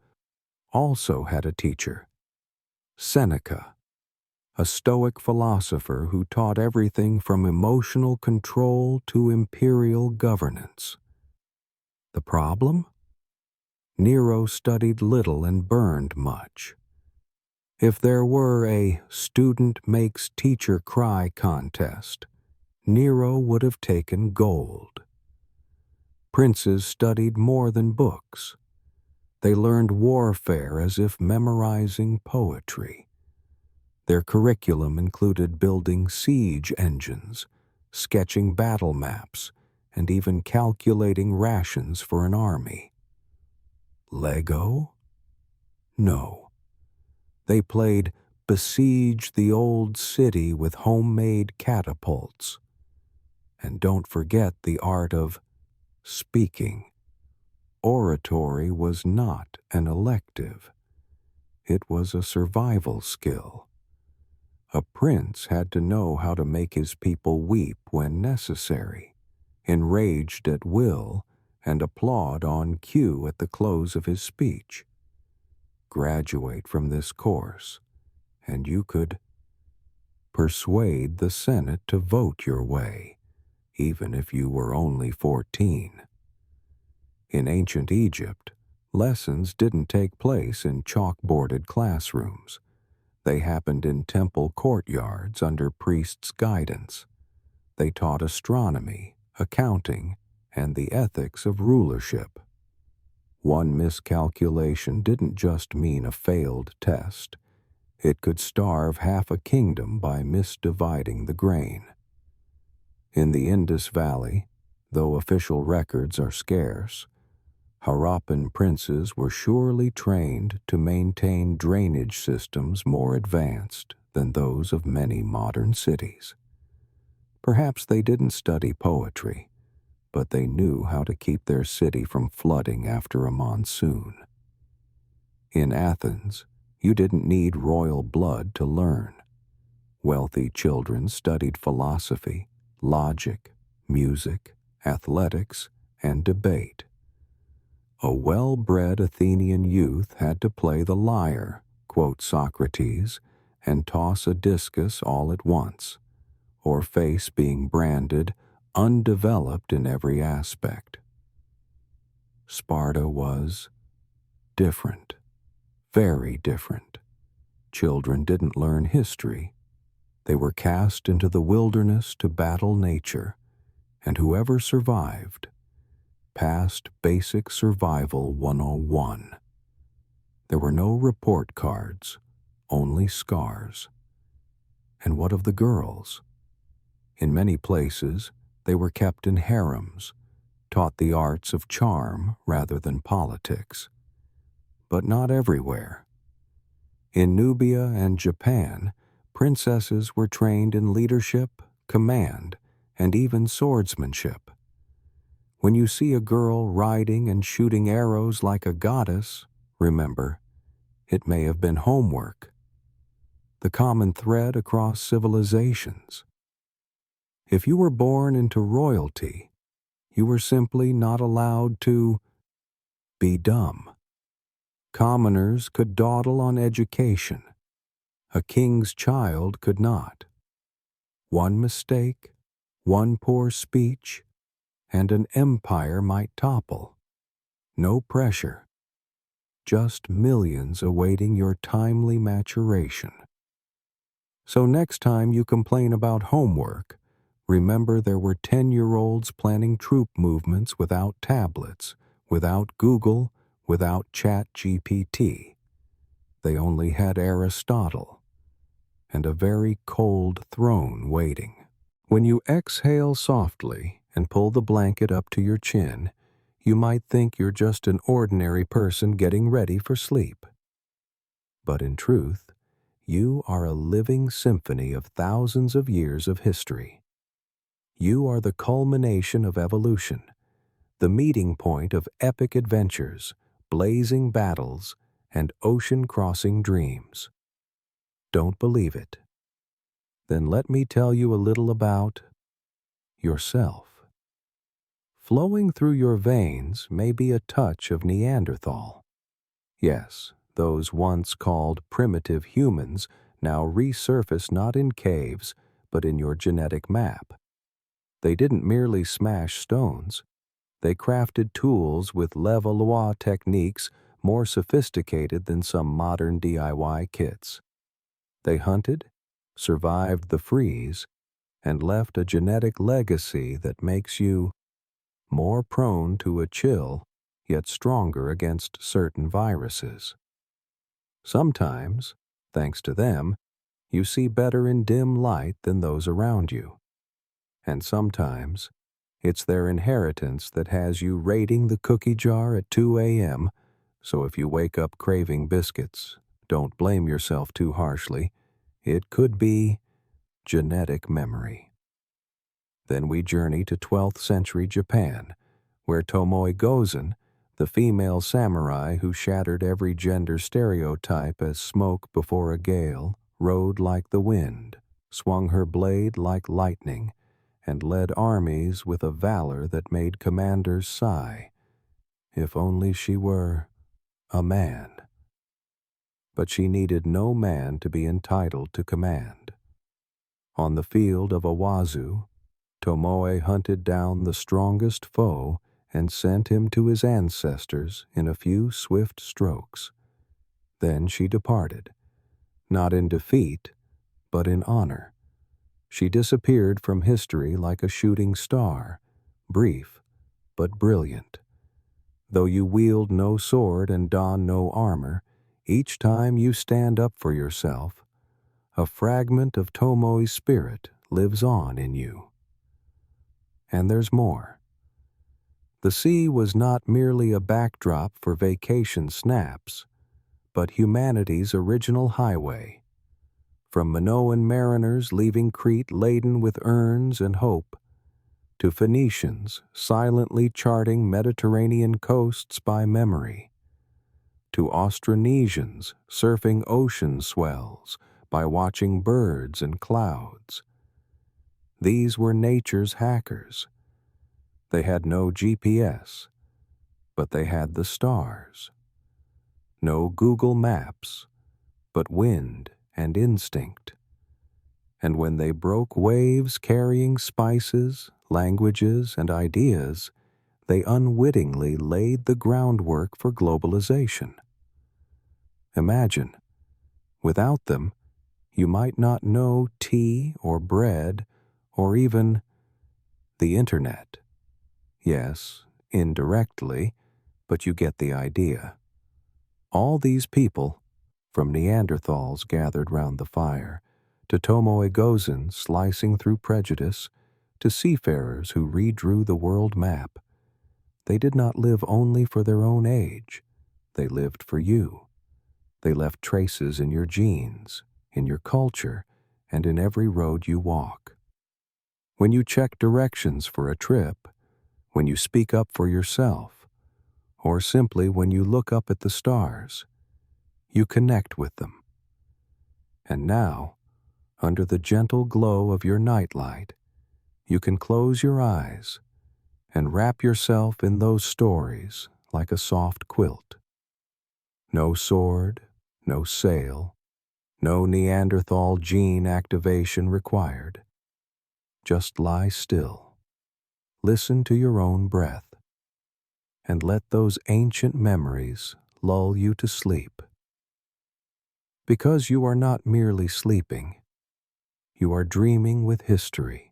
[SPEAKER 1] also had a teacher, Seneca, a Stoic philosopher who taught everything from emotional control to imperial governance. The problem? Nero studied little and burned much. If there were a student makes teacher cry contest, Nero would have taken gold. Princes studied more than books. They learned warfare as if memorizing poetry. Their curriculum included building siege engines, sketching battle maps, and even calculating rations for an army. Lego? No. They played Besiege the Old City with homemade catapults. And don't forget the art of speaking. Oratory was not an elective. It was a survival skill. A prince had to know how to make his people weep when necessary, enraged at will, and applaud on cue at the close of his speech. Graduate from this course, and you could persuade the Senate to vote your way, even if you were only 14. In ancient Egypt, lessons didn't take place in chalkboarded classrooms. They happened in temple courtyards under priests' guidance. They taught astronomy, accounting, and the ethics of rulership. One miscalculation didn't just mean a failed test. It could starve half a kingdom by misdividing the grain. In the Indus Valley, though official records are scarce, Harappan princes were surely trained to maintain drainage systems more advanced than those of many modern cities. Perhaps they didn't study poetry, but they knew how to keep their city from flooding after a monsoon. In Athens, you didn't need royal blood to learn. Wealthy children studied philosophy, logic, music, athletics, and debate. A well-bred Athenian youth had to play the lyre, quote Socrates, and toss a discus all at once, or face being branded undeveloped in every aspect. Sparta was different, very different. Children didn't learn history. They were cast into the wilderness to battle nature, and whoever survived passed Basic Survival 101. There were no report cards, only scars. And what of the girls? In many places, they were kept in harems, taught the arts of charm rather than politics. But not everywhere. In Nubia and Japan, princesses were trained in leadership, command, and even swordsmanship. When you see a girl riding and shooting arrows like a goddess, remember, it may have been homework. The common thread across civilizations. If you were born into royalty, you were simply not allowed to be dumb. Commoners could dawdle on education. A king's child could not. One mistake, one poor speech, and an empire might topple. No pressure, just millions awaiting your timely maturation. So next time you complain about homework, remember there were 10-year-olds planning troop movements without tablets, without Google, without ChatGPT. They only had Aristotle and a very cold throne waiting. When you exhale softly and pull the blanket up to your chin, you might think you're just an ordinary person getting ready for sleep. But in truth, you are a living symphony of thousands of years of history. You are the culmination of evolution, the meeting point of epic adventures, blazing battles, and ocean-crossing dreams. Don't believe it? Then let me tell you a little about yourself. Flowing through your veins may be a touch of Neanderthal. Yes, those once called primitive humans now resurface not in caves, but in your genetic map. They didn't merely smash stones. They crafted tools with Levallois techniques more sophisticated than some modern DIY kits. They hunted, survived the freeze, and left a genetic legacy that makes you more prone to a chill, yet stronger against certain viruses. Sometimes, thanks to them, you see better in dim light than those around you. And sometimes, it's their inheritance that has you raiding the cookie jar at 2 a.m., so if you wake up craving biscuits, don't blame yourself too harshly. It could be genetic memory. Then we journey to 12th century Japan, where Tomoe Gozen, the female samurai who shattered every gender stereotype as smoke before a gale, rode like the wind, swung her blade like lightning, and led armies with a valor that made commanders sigh. If only she were a man. But she needed no man to be entitled to command. On the field of Owazu, Tomoe hunted down the strongest foe and sent him to his ancestors in a few swift strokes. Then she departed, not in defeat, but in honor. She disappeared from history like a shooting star, brief but brilliant. Though you wield no sword and don no armor, each time you stand up for yourself, a fragment of Tomoe's spirit lives on in you. And there's more. The sea was not merely a backdrop for vacation snaps, but humanity's original highway. From Minoan mariners leaving Crete laden with urns and hope, to Phoenicians silently charting Mediterranean coasts by memory, to Austronesians surfing ocean swells by watching birds and clouds. These were nature's hackers. They had no GPS, but they had the stars. No Google Maps, but wind and instinct. And when they broke waves carrying spices, languages, and ideas, they unwittingly laid the groundwork for globalization. Imagine, without them, you might not know tea or bread or even the internet. Yes, indirectly, but you get the idea. All these people, from Neanderthals gathered round the fire, to Tomoe Gozen slicing through prejudice, to seafarers who redrew the world map, they did not live only for their own age. They lived for you. They left traces in your genes, in your culture, and in every road you walk. When you check directions for a trip, when you speak up for yourself, or simply when you look up at the stars, you connect with them. And now, under the gentle glow of your nightlight, you can close your eyes and wrap yourself in those stories like a soft quilt. No sword, no sail, no Neanderthal gene activation required. Just lie still, listen to your own breath, and let those ancient memories lull you to sleep. Because you are not merely sleeping, you are dreaming with history.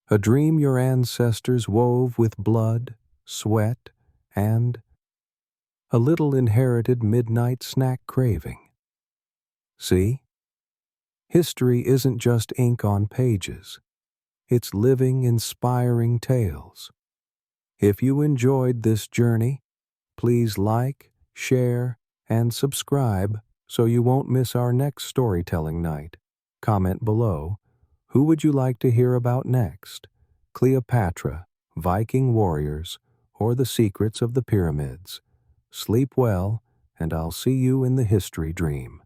[SPEAKER 1] A dream your ancestors wove with blood, sweat, and a little inherited midnight snack craving. See? History isn't just ink on pages. It's living, inspiring tales. If you enjoyed this journey, please like, share, and subscribe so you won't miss our next storytelling night. Comment below, who would you like to hear about next? Cleopatra, Viking warriors, or the secrets of the pyramids? Sleep well, and I'll see you in the history dream.